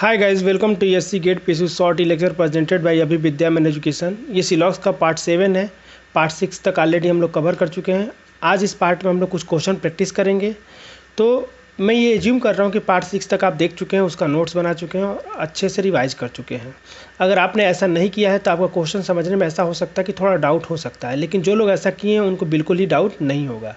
Hi guys, welcome to SC gate PSU short lecture presented by अभी विद्या man education. ये सिलॉक्स का part 7 है। पार्ट 6 तक ऑलरेडी हम लोग कवर कर चुके हैं। आज इस पार्ट में हम लोग कुछ क्वेश्चन प्रैक्टिस करेंगे। तो मैं ये एज्यूम कर रहा हूँ कि पार्ट 6 तक आप देख चुके हैं, उसका नोट्स बना चुके हैं और अच्छे से रिवाइज कर चुके हैं। अगर आपने ऐसा नहीं किया है तो आपका क्वेश्चन समझने में ऐसा हो सकता है कि थोड़ा डाउट हो सकता है, लेकिन जो लोग ऐसा किए हैं उनको बिल्कुल ही डाउट नहीं होगा।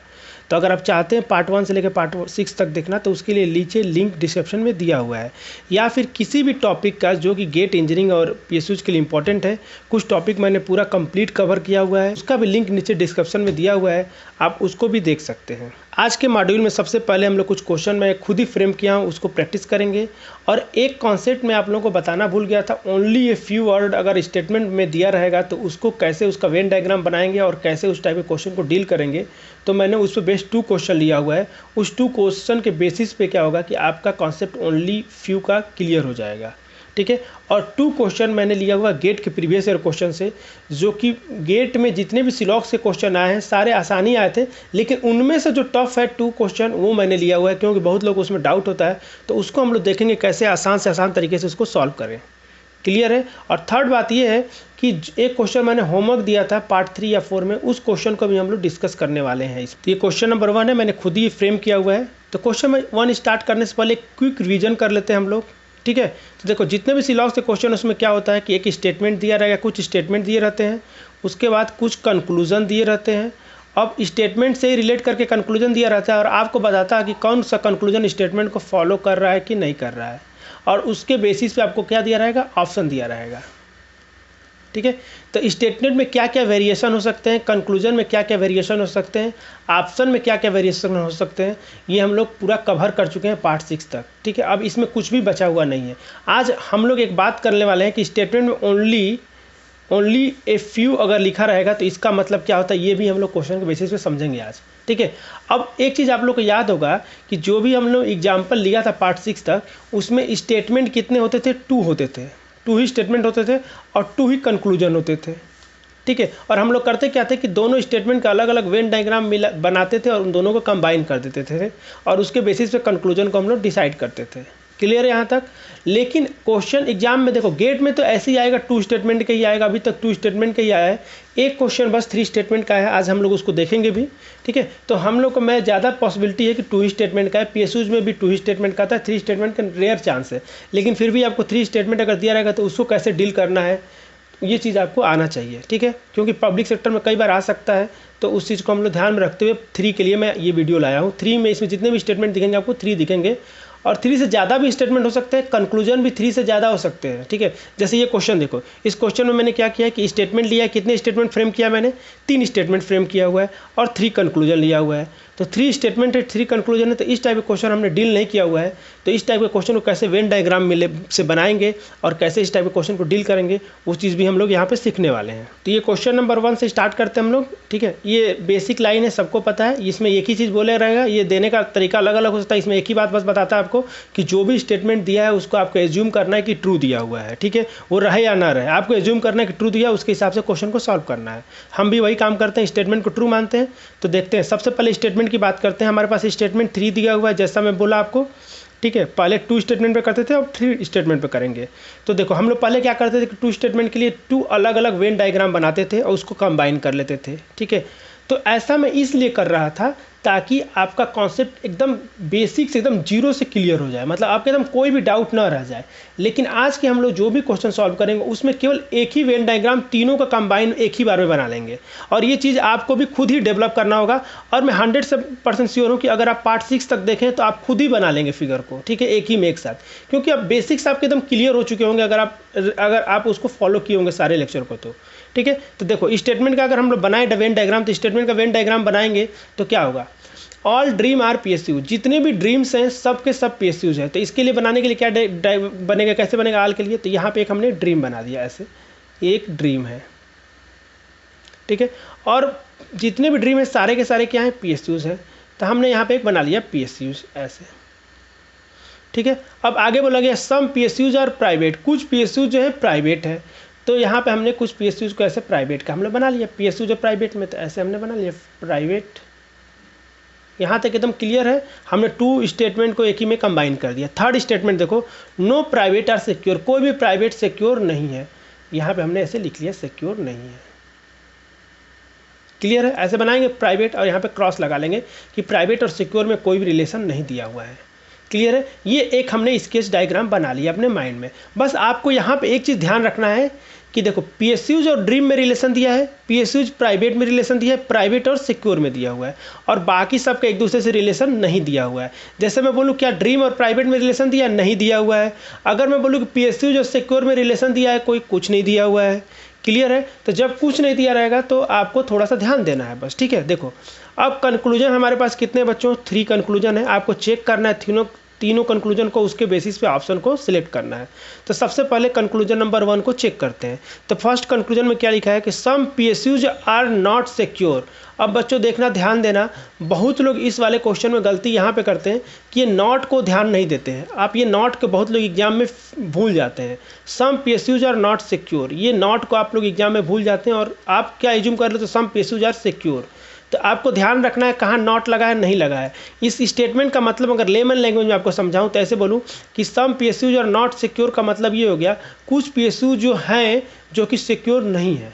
तो अगर आप चाहते हैं पार्ट 1 से लेकर पार्ट 6 तक देखना, तो उसके लिए नीचे लिंक डिस्क्रिप्शन में दिया हुआ है। या फिर किसी भी टॉपिक का जो कि गेट इंजीनियरिंग और पीएसयूज के लिए इंपॉर्टेंट है, कुछ टॉपिक मैंने पूरा कंप्लीट कवर किया हुआ है, उसका भी लिंक नीचे डिस्क्रिप्शन में दिया हुआ है, आप उसको भी देख सकते हैं। आज के मॉड्यूल में सबसे पहले हम लोग कुछ क्वेश्चन मैं खुद ही फ्रेम किया हूँ, उसको प्रैक्टिस करेंगे। और एक कॉन्सेप्ट मैं आप लोगों को बताना भूल गया था, ओनली ए फ्यू वर्ड अगर स्टेटमेंट में दिया रहेगा तो उसको कैसे उसका वेन डायग्राम बनाएंगे और कैसे उस टाइप के क्वेश्चन को डील करेंगे। तो मैंने उस पर बेस्ड 2 क्वेश्चन लिया हुआ है। उस 2 क्वेश्चन के बेसिस पे क्या होगा कि आपका कॉन्सेप्ट ओनली फ्यू का क्लियर हो जाएगा, ठीक है। और 2 क्वेश्चन मैंने लिया हुआ गेट के प्रीवियस ईयर क्वेश्चन से, जो कि गेट में जितने भी सिलॉक्स के क्वेश्चन आए हैं सारे आसानी आए थे, लेकिन उनमें से जो टफ है 2 क्वेश्चन वो मैंने लिया हुआ है, क्योंकि बहुत लोग उसमें डाउट होता है। तो उसको हम लोग देखेंगे कैसे आसान से आसान तरीके से उसको सॉल्व करें। क्लियर है। और थर्ड बात ये है कि एक क्वेश्चन मैंने होमवर्क दिया था पार्ट 3 या 4 में, उस क्वेश्चन को भी हम लोग डिस्कस करने वाले हैं। ये क्वेश्चन नंबर 1 है, मैंने खुद ही फ्रेम किया हुआ है। तो क्वेश्चन 1 स्टार्ट करने से पहले क्विक रिवीजन कर लेते हैं हम लोग, ठीक है। तो देखो, जितने भी सिलॉक्स के क्वेश्चन उसमें क्या होता है कि एक स्टेटमेंट दिया रहेगा, कुछ स्टेटमेंट दिए रहते हैं, उसके बाद कुछ कंक्लूजन दिए रहते हैं। अब स्टेटमेंट से ही रिलेट करके कंक्लूजन दिया रहता है और आपको बताता है कि कौन सा कंक्लूजन स्टेटमेंट को फॉलो कर रहा है कि नहीं कर रहा है, और उसके बेसिस पे आपको क्या दिया रहेगा, ऑप्शन दिया रहेगा, ठीक है। तो स्टेटमेंट में क्या क्या वेरिएशन हो सकते हैं, कंक्लूजन में क्या क्या वेरिएशन हो सकते हैं, ऑप्शन में क्या क्या वेरिएशन हो सकते हैं, ये हम लोग पूरा कवर कर चुके हैं पार्ट 6 तक, ठीक है। अब इसमें कुछ भी बचा हुआ नहीं है। आज हम लोग एक बात करने वाले हैं कि स्टेटमेंट में ओनली ए फ्यू अगर लिखा रहेगा तो इसका मतलब क्या होता है, ये भी हम लोग क्वेश्चन के बेसिस पे समझेंगे आज, ठीक है। अब एक चीज़ आप लोग को याद होगा कि जो भी हम लोग एग्जाम्पल लिया था पार्ट 6 तक, उसमें स्टेटमेंट कितने होते थे, 2 होते थे, 2 ही स्टेटमेंट होते थे और 2 ही कंक्लूजन होते थे, ठीक है। और हम लोग करते क्या थे कि दोनों स्टेटमेंट का अलग अलग वेन डायग्राम बनाते थे और उन दोनों को कंबाइन कर देते थे और उसके बेसिस पे कंक्लूजन को हम लोग डिसाइड करते थे। क्लियर है यहाँ तक। लेकिन क्वेश्चन एग्जाम में देखो, गेट में तो ऐसे ही आएगा, 2 स्टेटमेंट का ही आएगा। अभी तक 2 स्टेटमेंट का ही आया है, एक क्वेश्चन बस 3 स्टेटमेंट का है। आज हम लोग उसको देखेंगे भी, ठीक है। तो हम लोग को मैं ज़्यादा पॉसिबिलिटी है कि 2 ही स्टेटमेंट का है। पीएसयूज में भी 2 ही स्टेटमेंट का आता है, 3 स्टेटमेंट का रेयर चांस है। लेकिन फिर भी आपको 3 स्टेटमेंट अगर दिया रहेगा तो उसको कैसे डील करना है, ये चीज़ आपको आना चाहिए, ठीक है। क्योंकि पब्लिक सेक्टर में कई बार आ सकता है, तो उस चीज़ को हम लोग ध्यान में रखते हुए 3 के लिए मैं ये वीडियो लाया हूँ। 3 में इसमें जितने भी स्टेटमेंट दिखेंगे आपको 3 दिखेंगे, और 3 से ज़्यादा भी स्टेटमेंट हो सकते हैं, कंक्लूजन भी 3 से ज़्यादा हो सकते हैं, ठीक है। जैसे ये क्वेश्चन देखो, इस क्वेश्चन में मैंने क्या किया कि स्टेटमेंट लिया है, कितने स्टेटमेंट फ्रेम किया मैंने, 3 स्टेटमेंट फ्रेम किया हुआ है और 3 कंक्लूजन लिया हुआ है। तो 3 स्टेटमेंट है, 3 कंक्लूजन है। तो इस टाइप के क्वेश्चन हमने डील नहीं किया हुआ है, तो इस टाइप के क्वेश्चन को कैसे वेन डायग्राम मिले से बनाएंगे और कैसे इस टाइप के क्वेश्चन को डील करेंगे, वो चीज़ भी हम लोग यहाँ पे सीखने वाले हैं। तो ये क्वेश्चन नंबर 1 से स्टार्ट करते हैं हम लोग, ठीक है। ये बेसिक लाइन है, सबको पता है, इसमें एक ही चीज़ बोले रहेगा, ये देने का तरीका अलग अलग हो सकता है। इसमें एक ही बात बस बताता है आपको कि जो भी स्टेटमेंट दिया है उसको आपको एज्यूम करना है कि ट्रू दिया हुआ है, ठीक है। वो रहे या ना रहे, आपको एज्यूम करना है कि ट्रू दिया, उसके हिसाब से क्वेश्चन को सॉल्व करना है। हम भी वही काम करते हैं, स्टेटमेंट को ट्रू मानते हैं। तो देखते हैं, सबसे पहले स्टेटमेंट की बात करते हैं। हमारे पास स्टेटमेंट 3 दिया हुआ है, जैसा मैं बोला आपको, ठीक है। पहले 2 स्टेटमेंट पे करते थे, अब 3 स्टेटमेंट पे करेंगे। तो देखो, हम लोग पहले क्या करते थे कि 2 स्टेटमेंट के लिए 2 अलग अलग वेन डायग्राम बनाते थे और उसको कंबाइन कर लेते थे, ठीक है। तो ऐसा मैं इसलिए कर रहा था ताकि आपका कॉन्सेप्ट एकदम बेसिक से एकदम जीरो से क्लियर हो जाए, मतलब आपके एकदम कोई भी डाउट ना रह जाए। लेकिन आज के हम लोग जो भी क्वेश्चन सॉल्व करेंगे उसमें केवल एक ही वेन डायग्राम तीनों का कंबाइन एक ही बार में बना लेंगे, और ये चीज़ आपको भी खुद ही डेवलप करना होगा। और मैं 100% श्योर हूँ कि अगर आप पार्ट 6 तक देखें तो आप खुद ही बना लेंगे फिगर को, ठीक है, एक ही में एक साथ, क्योंकि अब बेसिक्स आपके एकदम क्लियर हो चुके होंगे अगर आप उसको फॉलो किए होंगे सारे लेक्चर को, तो ठीक है। तो देखो, स्टेटमेंट का अगर हम लोग बनाए वेन डायग्राम, तो स्टेटमेंट का वेन डायग्राम बनाएंगे तो क्या होगा, ऑल ड्रीम आर पीएसयू, जितने भी ड्रीम्स हैं सब के सब पीएसयूज हैं। तो इसके लिए बनाने के लिए क्या बनेगा, कैसे बनेगा आल के लिए, तो यहाँ पे एक हमने ड्रीम बना दिया, ऐसे एक ड्रीम है, ठीक है। और जितने भी ड्रीम है सारे के सारे क्या हैं, पीएसयूज हैं। तो हमने यहाँ पे एक बना लिया पीएसयूज, ऐसे, ठीक है। अब आगे बोला गया सम पीएसयूज आर प्राइवेट, कुछ पीएसयूज जो है प्राइवेट है। तो यहाँ पे हमने कुछ पीएसयूज को ऐसे प्राइवेट का हम लोग बना लिया, पीएसयू जो प्राइवेट में, तो ऐसे हमने बना लिया प्राइवेट यहाँ तक एकदम क्लियर है। हमने 2 स्टेटमेंट को एक ही में कंबाइन कर दिया। थर्ड स्टेटमेंट देखो, नो प्राइवेट आर सिक्योर, कोई भी प्राइवेट सिक्योर नहीं है। यहाँ पे हमने ऐसे लिख लिया सिक्योर नहीं है। क्लियर है? ऐसे बनाएंगे प्राइवेट और यहाँ पे क्रॉस लगा लेंगे कि प्राइवेट और सिक्योर में कोई भी रिलेशन नहीं दिया हुआ है। क्लियर है? ये एक हमने स्केच डायग्राम बना लिया अपने माइंड में। बस आपको यहाँ पे एक चीज़ ध्यान रखना है कि देखो पीएसयूज और ड्रीम में रिलेशन दिया है, पीएसयूज प्राइवेट में रिलेशन दिया है, प्राइवेट और सिक्योर में दिया हुआ है, और बाकी सबका एक दूसरे से रिलेशन नहीं दिया हुआ है। जैसे मैं बोलूँ क्या ड्रीम और प्राइवेट में रिलेशन दिया नहीं दिया हुआ है। अगर मैं बोलूँ कि पीएसयूज और सिक्योर में रिलेशन दिया है, कोई कुछ नहीं दिया हुआ है। क्लियर है? तो जब कुछ नहीं दिया रहेगा तो आपको थोड़ा सा ध्यान देना है बस। ठीक है, देखो अब कंक्लूजन हमारे पास कितने बच्चों, 3 कंक्लूजन है। आपको चेक करना है तीनों कंक्लूजन को, उसके बेसिस पे ऑप्शन को सिलेक्ट करना है। तो सबसे पहले कंक्लूजन नंबर 1 को चेक करते हैं। तो फर्स्ट कंक्लूजन में क्या लिखा है कि सम पीएसयूज आर नॉट सिक्योर। अब बच्चों देखना, ध्यान देना, बहुत लोग इस वाले क्वेश्चन में गलती यहाँ पे करते हैं कि ये नॉट को ध्यान नहीं देते हैं। आप ये नॉट को बहुत लोग एग्जाम में भूल जाते हैं। Some PSUs are not secure, ये नॉट को आप लोग एग्जाम में भूल जाते हैं और आप क्या एज्यूम कर लेते हो, सम पीएसयूज आर सिक्योर। तो आपको ध्यान रखना है कहाँ नॉट लगा है, नहीं लगा है। इस स्टेटमेंट का मतलब अगर लेमन लैंग्वेज में आपको समझाऊं तो ऐसे बोलूं कि सम पीएसयूज और नॉट सिक्योर का मतलब ये हो गया कुछ पीएसयू जो हैं जो कि सिक्योर नहीं है।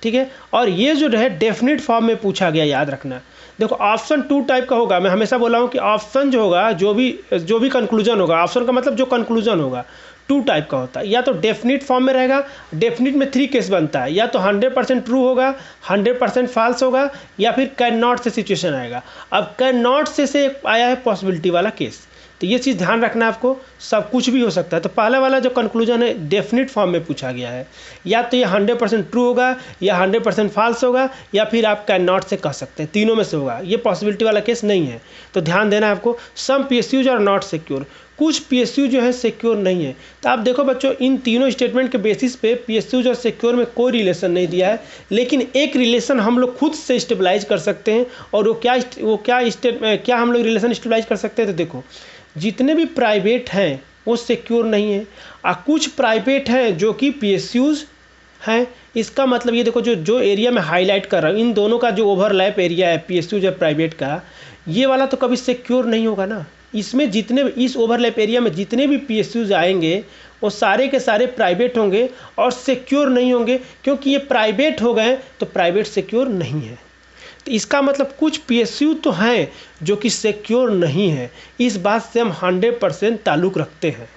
ठीक है, और ये जो है डेफिनेट फॉर्म में पूछा गया, याद रखना। देखो ऑप्शन 2 टाइप का होगा। मैं हमेशा बोला हूँ कि ऑप्शन जो होगा, जो भी कंक्लूजन होगा, ऑप्शन का मतलब जो कंक्लूजन होगा 2 टाइप का होता है। या तो डेफिनिट फॉर्म में रहेगा, डेफिनिट में 3 केस बनता है, या तो 100% ट्रू होगा, 100% फॉल्स होगा, या फिर कैन नॉट से सिचुएशन आएगा। अब कैन नॉट से आया है पॉसिबिलिटी वाला केस, तो ये चीज़ ध्यान रखना है आपको, सब कुछ भी हो सकता है। तो पहले वाला जो कंक्लूजन है डेफिनिट फॉर्म में पूछा गया है, या तो ये 100% ट्रू होगा, या 100% फॉल्स होगा, या फिर आप कैन नॉट से कह सकते हैं, तीनों में से होगा। ये पॉसिबिलिटी वाला केस नहीं है, तो ध्यान देना है आपको। सम पीएसयूज आर नॉट सिक्योर, कुछ पीएसयू जो है सिक्योर नहीं है। तो आप देखो बच्चों, इन तीनों स्टेटमेंट के बेसिस पे पीएसयूज और सिक्योर में कोई रिलेशन नहीं दिया है, लेकिन एक रिलेशन हम लोग खुद से स्टेबलाइज कर सकते हैं। और वो क्या हम लोग रिलेशन स्टेबलाइज कर सकते हैं। तो देखो जितने भी प्राइवेट हैं वो सिक्योर नहीं है, और कुछ प्राइवेट हैं जो कि पीएसयूज हैं। इसका मतलब ये देखो, जो एरिया में हाईलाइट कर रहा हूँ, इन दोनों का जो ओवरलैप एरिया है पीएसयूज और प्राइवेट का, ये वाला तो कभी सिक्योर नहीं होगा ना। इसमें इस ओवरलैप एरिया में जितने भी पीएसयूज आएंगे वो सारे के सारे प्राइवेट होंगे और सिक्योर नहीं होंगे, क्योंकि ये प्राइवेट हो गए तो प्राइवेट सिक्योर नहीं है। तो इसका मतलब कुछ पीएसयू तो हैं जो कि सिक्योर नहीं है। इस बात से हम 100% ताल्लुक़ रखते हैं।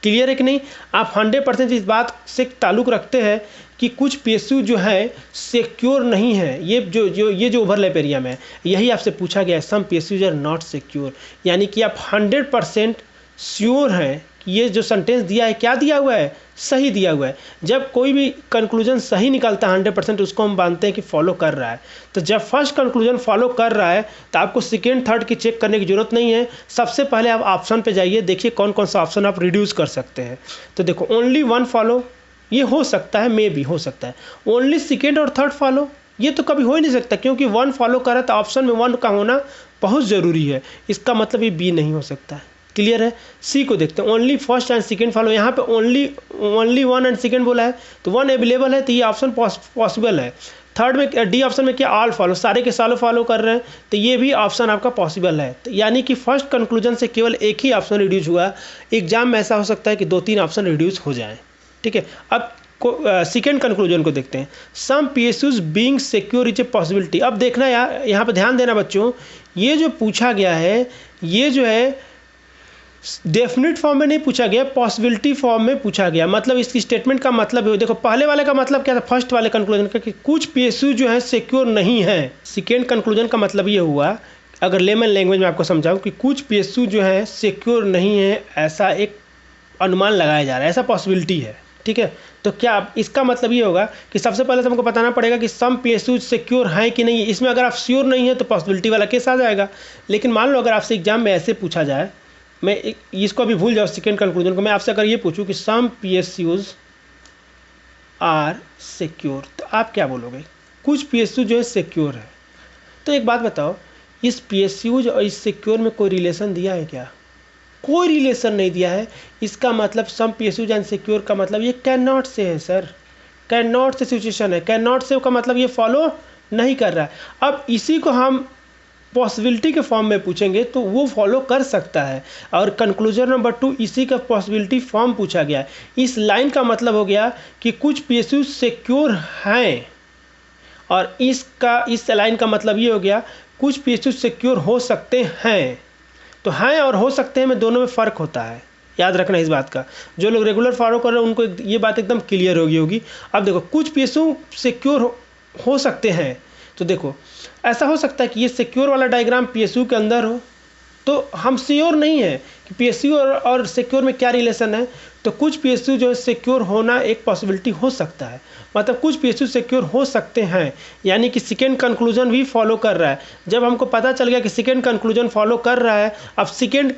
क्लियर है कि नहीं? आप 100% इस बात से ताल्लुक़ रखते हैं कि कुछ पीएसयू जो है सिक्योर नहीं है। ये जो ओवरलैप एरिया में है, यही आपसे पूछा गया है, सम पीएसयूज आर नॉट सिक्योर। यानी कि आप 100% श्योर हैं कि ये जो सेंटेंस दिया है, क्या दिया हुआ है, सही दिया हुआ है। जब कोई भी कंक्लूजन सही निकलता है 100%, उसको हम मानते हैं कि फॉलो कर रहा है। तो जब फर्स्ट कंक्लूजन फॉलो कर रहा है तो आपको सेकेंड थर्ड की चेक करने की जरूरत नहीं है। सबसे पहले आप ऑप्शन पे जाइए, देखिए कौन कौन सा ऑप्शन आप रिड्यूस कर सकते हैं। तो देखो ओनली 1 फॉलो, ये हो सकता है, मे भी हो सकता है। ओनली सेकेंड और थर्ड फॉलो, ये तो कभी हो ही नहीं सकता, क्योंकि 1 फॉलो कर रहा है तो ऑप्शन में 1 का होना बहुत ज़रूरी है। इसका मतलब ये बी नहीं हो सकता है। क्लियर है? सी को देखते हैं, only first and second follow. यहाँ पे ओनली 1 एंड सेकेंड बोला है, तो 1 अवेलेबल है, तो ये ऑप्शन पॉसिबल है। थर्ड में डी ऑप्शन में क्या, ऑल फॉलो, सारे के सालों फॉलो कर रहे हैं, तो ये भी ऑप्शन आपका पॉसिबल है। तो यानी कि फर्स्ट कंक्लूजन से केवल एक ही ऑप्शन रिड्यूस हुआ। एग्जाम में ऐसा हो सकता है कि 2-3 ऑप्शन रिड्यूस हो जाएँ। ठीक है, अब सेकेंड कंक्लूजन को देखते हैं। Some PSUs being secure is a possibility. अब देखना यार, यहाँ पे ध्यान देना बच्चों, ये जो पूछा गया है, ये जो है डेफिनेट फॉर्म में नहीं पूछा गया, पॉसिबिलिटी फॉर्म में पूछा गया। मतलब इसकी स्टेटमेंट का मतलब है, देखो पहले वाले का मतलब क्या था, फर्स्ट वाले कंक्लूजन का, कि कुछ पीएसयू जो है सिक्योर नहीं है। सेकेंड कंक्लूजन का मतलब ये हुआ, अगर लेमन लैंग्वेज में आपको समझाऊं, कि कुछ पीएसयू जो है सिक्योर नहीं है, ऐसा एक अनुमान लगाया जा रहा है, ऐसा पॉसिबिलिटी है। ठीक है, तो क्या इसका मतलब ये होगा कि सबसे पहले तो हमको बताना पड़ेगा कि सम पीएसयू सिक्योर हैं कि नहीं। इसमें अगर आप श्योर नहीं है तो पॉसिबिलिटी वाला केस आ जाएगा। लेकिन मान लो अगर आपसे एग्जाम में ऐसे पूछा जाए, मैं इसको अभी भूल जाओ सेकेंड कंक्लूजन को, मैं आपसे अगर ये पूछूं कि सम पीएसयूज आर सिक्योर, तो आप क्या बोलोगे? कुछ पीएसयू जो है सिक्योर है। तो एक बात बताओ, इस पीएसयूज और इस सिक्योर में कोई रिलेशन दिया है क्या? कोई रिलेशन नहीं दिया है। इसका मतलब सम पीएसयूज एंड सिक्योर का मतलब ये कैन नॉट से है सर, कैन नॉट से सिचुएशन है। कैन नॉट से का मतलब ये फॉलो नहीं कर रहा है। अब इसी को हम पॉसिबिलिटी के फॉर्म में पूछेंगे तो वो फॉलो कर सकता है। और कंक्लूजन नंबर 2 इसी का पॉसिबिलिटी फॉर्म पूछा गया है। इस लाइन का मतलब हो गया कि कुछ पीएसयू सिक्योर हैं, और इस लाइन का मतलब ये हो गया कुछ पीएसयू सिक्योर हो सकते हैं। तो हैं और हो सकते हैं में दोनों में फ़र्क होता है, याद रखना इस बात का। जो लोग रेगुलर फॉलो कर रहे हैं उनको ये बात एकदम क्लियर होगी। अब देखो कुछ पीएसयू सिक्योर हो सकते हैं, तो देखो ऐसा हो सकता है कि ये सिक्योर वाला डायग्राम पीएसयू के अंदर हो, तो हम श्योर नहीं है कि पीएसयू और सिक्योर में क्या रिलेशन है। तो कुछ पीएसयू जो है सिक्योर होना एक पॉसिबिलिटी हो सकता है, मतलब कुछ पीएसयू सिक्योर हो सकते हैं, यानी कि सेकेंड कंक्लूजन भी फॉलो कर रहा है। जब हमको पता चल गया कि सेकेंड कंक्लूजन फॉलो कर रहा है, अब सेकेंड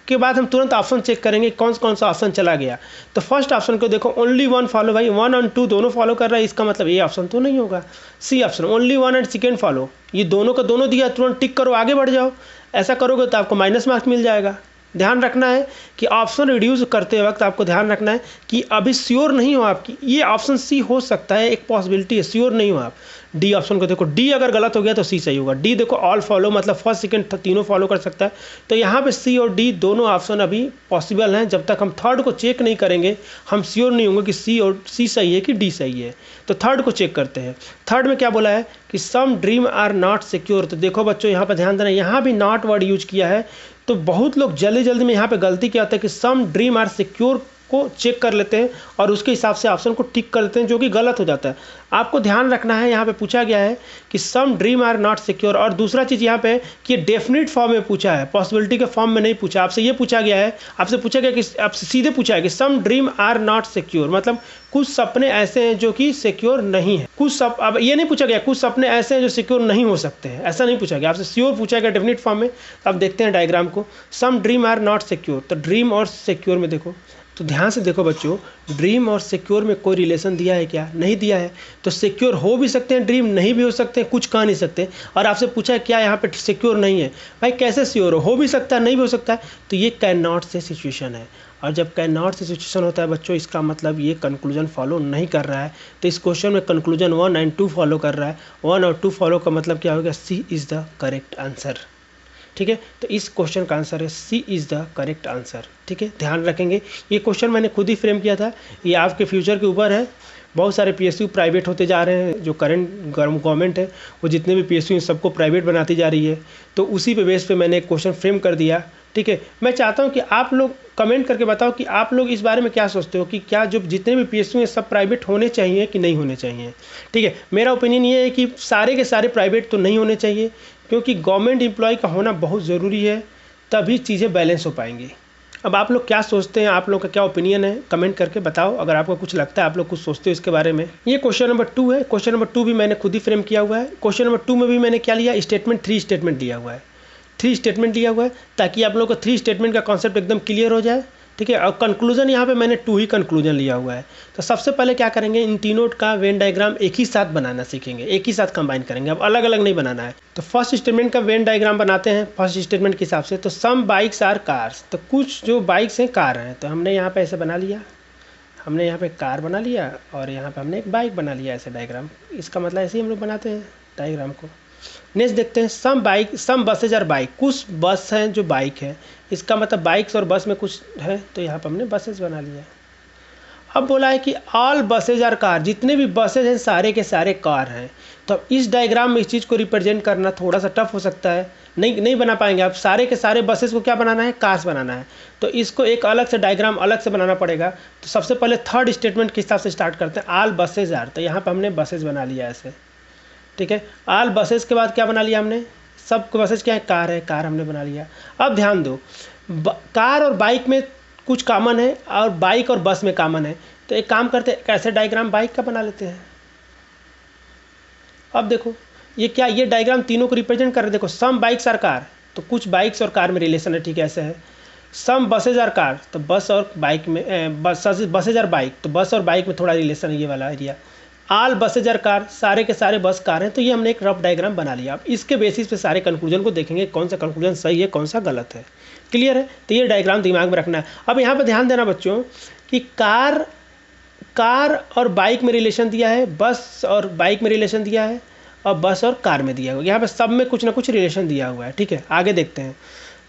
के बाद हम तुरंत ऑप्शन चेक करेंगे कौन सा ऑप्शन चला गया। तो फर्स्ट ऑप्शन को देखो, ओनली 1 फॉलो, भाई 1 और 2 दोनों फॉलो कर रहा है, इसका मतलब ये ऑप्शन तो नहीं होगा। C option, only 1 and second follow, ये दोनों का दोनों दिया, तुरंत टिक करो, आगे बढ़ जाओ। ऐसा करोगे तो आपको माइनस मार्क्स मिल जाएगा। ध्यान रखना है कि ऑप्शन रिड्यूस करते वक्त आपको ध्यान रखना है कि अभी श्योर नहीं हो आपकी, ये ऑप्शन सी हो सकता है, एक पॉसिबिलिटी है, श्योर नहीं हो आप। डी ऑप्शन को देखो, डी अगर गलत हो गया तो सी सही होगा। डी देखो ऑल फॉलो, मतलब फर्स्ट सेकंड तीनों फॉलो कर सकता है। तो यहाँ पे सी और डी दोनों ऑप्शन अभी पॉसिबल हैं। जब तक हम थर्ड को चेक नहीं करेंगे हम श्योर नहीं होंगे कि सी सही है कि डी सही है। तो थर्ड को चेक करते हैं। थर्ड में क्या बोला है कि some dream are not secure. तो देखो बच्चों यहाँ पर ध्यान देना, यहाँ भी नॉट वर्ड यूज किया है। तो बहुत लोग जल्दी में यहाँ पे गलती क्या होता है कि सम ड्रीम आर सिक्योर को चेक कर लेते हैं और उसके हिसाब से ऑप्शन को टिक कर लेते हैं, जो कि गलत हो जाता है। आपको ध्यान रखना है, यहाँ पे पूछा गया है कि some dream are not secure. और दूसरा चीज़ यहाँ पे कि डेफिनेट फॉर्म में पूछा है, पॉसिबिलिटी के फॉर्म में नहीं पूछा। आपसे ये पूछा गया है, कि आपसे सीधे पूछा है कि some dream are not secure, मतलब कुछ सपने ऐसे हैं जो कि सिक्योर नहीं है। अब ये नहीं पूछा गया कुछ सपने ऐसे हैं जो सिक्योर नहीं हो सकते हैं, ऐसा नहीं पूछा गया। आपसे श्योर पूछा गया डेफिनेट फॉर्म में। अब देखते हैं डायग्राम को, some dream are not secure. तो ड्रीम और सिक्योर में देखो, तो ध्यान से देखो बच्चों, ड्रीम और सिक्योर में कोई रिलेशन दिया है क्या? नहीं दिया है। तो सिक्योर हो भी सकते हैं, ड्रीम नहीं भी हो सकते हैं, कुछ कह नहीं सकते। और आपसे पूछा है क्या यहाँ पे सिक्योर नहीं है, भाई कैसे श्योर हो भी सकता है नहीं भी हो सकता है। तो ये कैन नॉट से सिचुएशन है, और जब कैन नॉट से सिचुएशन होता है बच्चों, इसका मतलब ये कंक्लूजन फॉलो नहीं कर रहा है। तो इस क्वेश्चन में कंक्लूजन 1 और 2 फॉलो कर रहा है। 1 और 2 फॉलो का मतलब क्या होगा? सी इज़ द करेक्ट आंसर। ठीक है, तो इस क्वेश्चन का आंसर है सी इज़ द करेक्ट आंसर। ठीक है, ध्यान रखेंगे। ये क्वेश्चन मैंने खुद ही फ्रेम किया था, ये आपके फ्यूचर के ऊपर है। बहुत सारे पीएसयू प्राइवेट होते जा रहे हैं, जो करंट गवर्नमेंट है वो जितने भी पीएसयू हैं सबको प्राइवेट बनाती जा रही है। तो उसी पे बेस पे मैंने एक क्वेश्चन फ्रेम कर दिया। ठीक है, मैं चाहता हूँ कि आप लोग कमेंट करके बताओ कि आप लोग इस बारे में क्या सोचते हो कि क्या जो जितने भी पीएसयू हैं सब प्राइवेट होने चाहिए कि नहीं होने चाहिए। ठीक है, मेरा ओपिनियन ये है कि सारे के सारे प्राइवेट तो नहीं होने चाहिए, क्योंकि गवर्नमेंट एम्प्लॉय का होना बहुत ज़रूरी है, तभी चीज़ें बैलेंस हो पाएंगी। अब आप लोग क्या सोचते हैं, आप लोग का क्या ओपिनियन है, कमेंट करके बताओ। अगर आपको कुछ लगता है, आप लोग कुछ सोचते हो इसके बारे में। ये क्वेश्चन नंबर 2 है। क्वेश्चन नंबर 2 भी मैंने खुद ही फ्रेम किया हुआ है। क्वेश्चन नंबर 2 में भी मैंने क्या लिया, स्टेटमेंट 3 स्टेटमेंट लिया हुआ है। 3 स्टेटमेंट लिया हुआ है ताकि आप लोगों को 3 स्टेटमेंट का कॉन्सेप्ट एकदम क्लियर हो जाए। ठीक है, और कंक्लूजन यहाँ पे मैंने 2 ही कंक्लूजन लिया हुआ है। तो सबसे पहले क्या करेंगे, इन तीनों का वेन डायग्राम एक ही साथ बनाना सीखेंगे, एक ही साथ कंबाइन करेंगे। अब अलग अलग नहीं बनाना है। तो फर्स्ट स्टेटमेंट का वेन डायग्राम बनाते हैं फर्स्ट स्टेटमेंट के हिसाब से। तो सम बाइक्स आर कार्स, तो कुछ जो बाइक्स हैं कार हैं। तो हमने यहाँ पे ऐसे बना लिया, हमने यहाँ पे कार बना लिया और यहाँ पे हमने एक बाइक बना लिया ऐसे डायग्राम। इसका मतलब ऐसे ही हम लोग बनाते हैं डायग्राम को। नेक्स्ट देखते हैं, सम बसेज आर बाइक, कुछ बस हैं जो बाइक है। इसका मतलब बाइक्स और बस में कुछ है, तो यहाँ पर हमने बसेज बना लिया। अब बोला है कि ऑल बसेज आर कार, जितने भी बसेज हैं सारे के सारे कार हैं। तो अब इस डायग्राम में इस चीज़ को रिप्रेजेंट करना थोड़ा सा टफ हो सकता है, नहीं बना पाएंगे आप। सारे के सारे बसेज को क्या बनाना है, कार्स बनाना है। तो इसको एक अलग से डायग्राम अलग से बनाना पड़ेगा। तो सबसे पहले थर्ड स्टेटमेंट के हिसाब से स्टार्ट करते हैं, ऑल बसेज आर। तो यहाँ पर हमने बसेज बना लिया ऐसे। ठीक है, ऑल बसेस के बाद क्या बना लिया हमने, सब बसेस क्या है, कार है, कार हमने बना लिया। अब ध्यान दो, कार और बाइक में कुछ कॉमन है और बाइक और बस में कॉमन है। तो एक काम करते हैं, कैसे डायग्राम बाइक का बना लेते हैं। अब देखो ये क्या, ये डायग्राम तीनों को रिप्रेजेंट कर रहे हैं। देखो सम बाइक्स आर कार, तो कुछ बाइक्स और कार में रिलेशन है। ठीक है, ऐसे है। सम बसेज आर कार, तो बस और बाइक में बसेज आर बाइक, तो बस और बाइक में थोड़ा रिलेशन है, ये वाला area. All buses are car, सारे के सारे बस कार हैं। तो ये हमने एक रफ डायग्राम बना लिया। अब इसके बेसिस पे सारे कंक्लूजन को देखेंगे, कौन सा कंक्लूजन सही है कौन सा गलत है। क्लियर है, तो ये डायग्राम दिमाग में रखना है। अब यहाँ पे ध्यान देना बच्चों कि कार और बाइक में रिलेशन दिया है, बस और बाइक में रिलेशन दिया है, और बस और कार में दिया हुआ है। यहाँ पे सब में कुछ ना कुछ रिलेशन दिया हुआ है, ठीक है। आगे देखते हैं,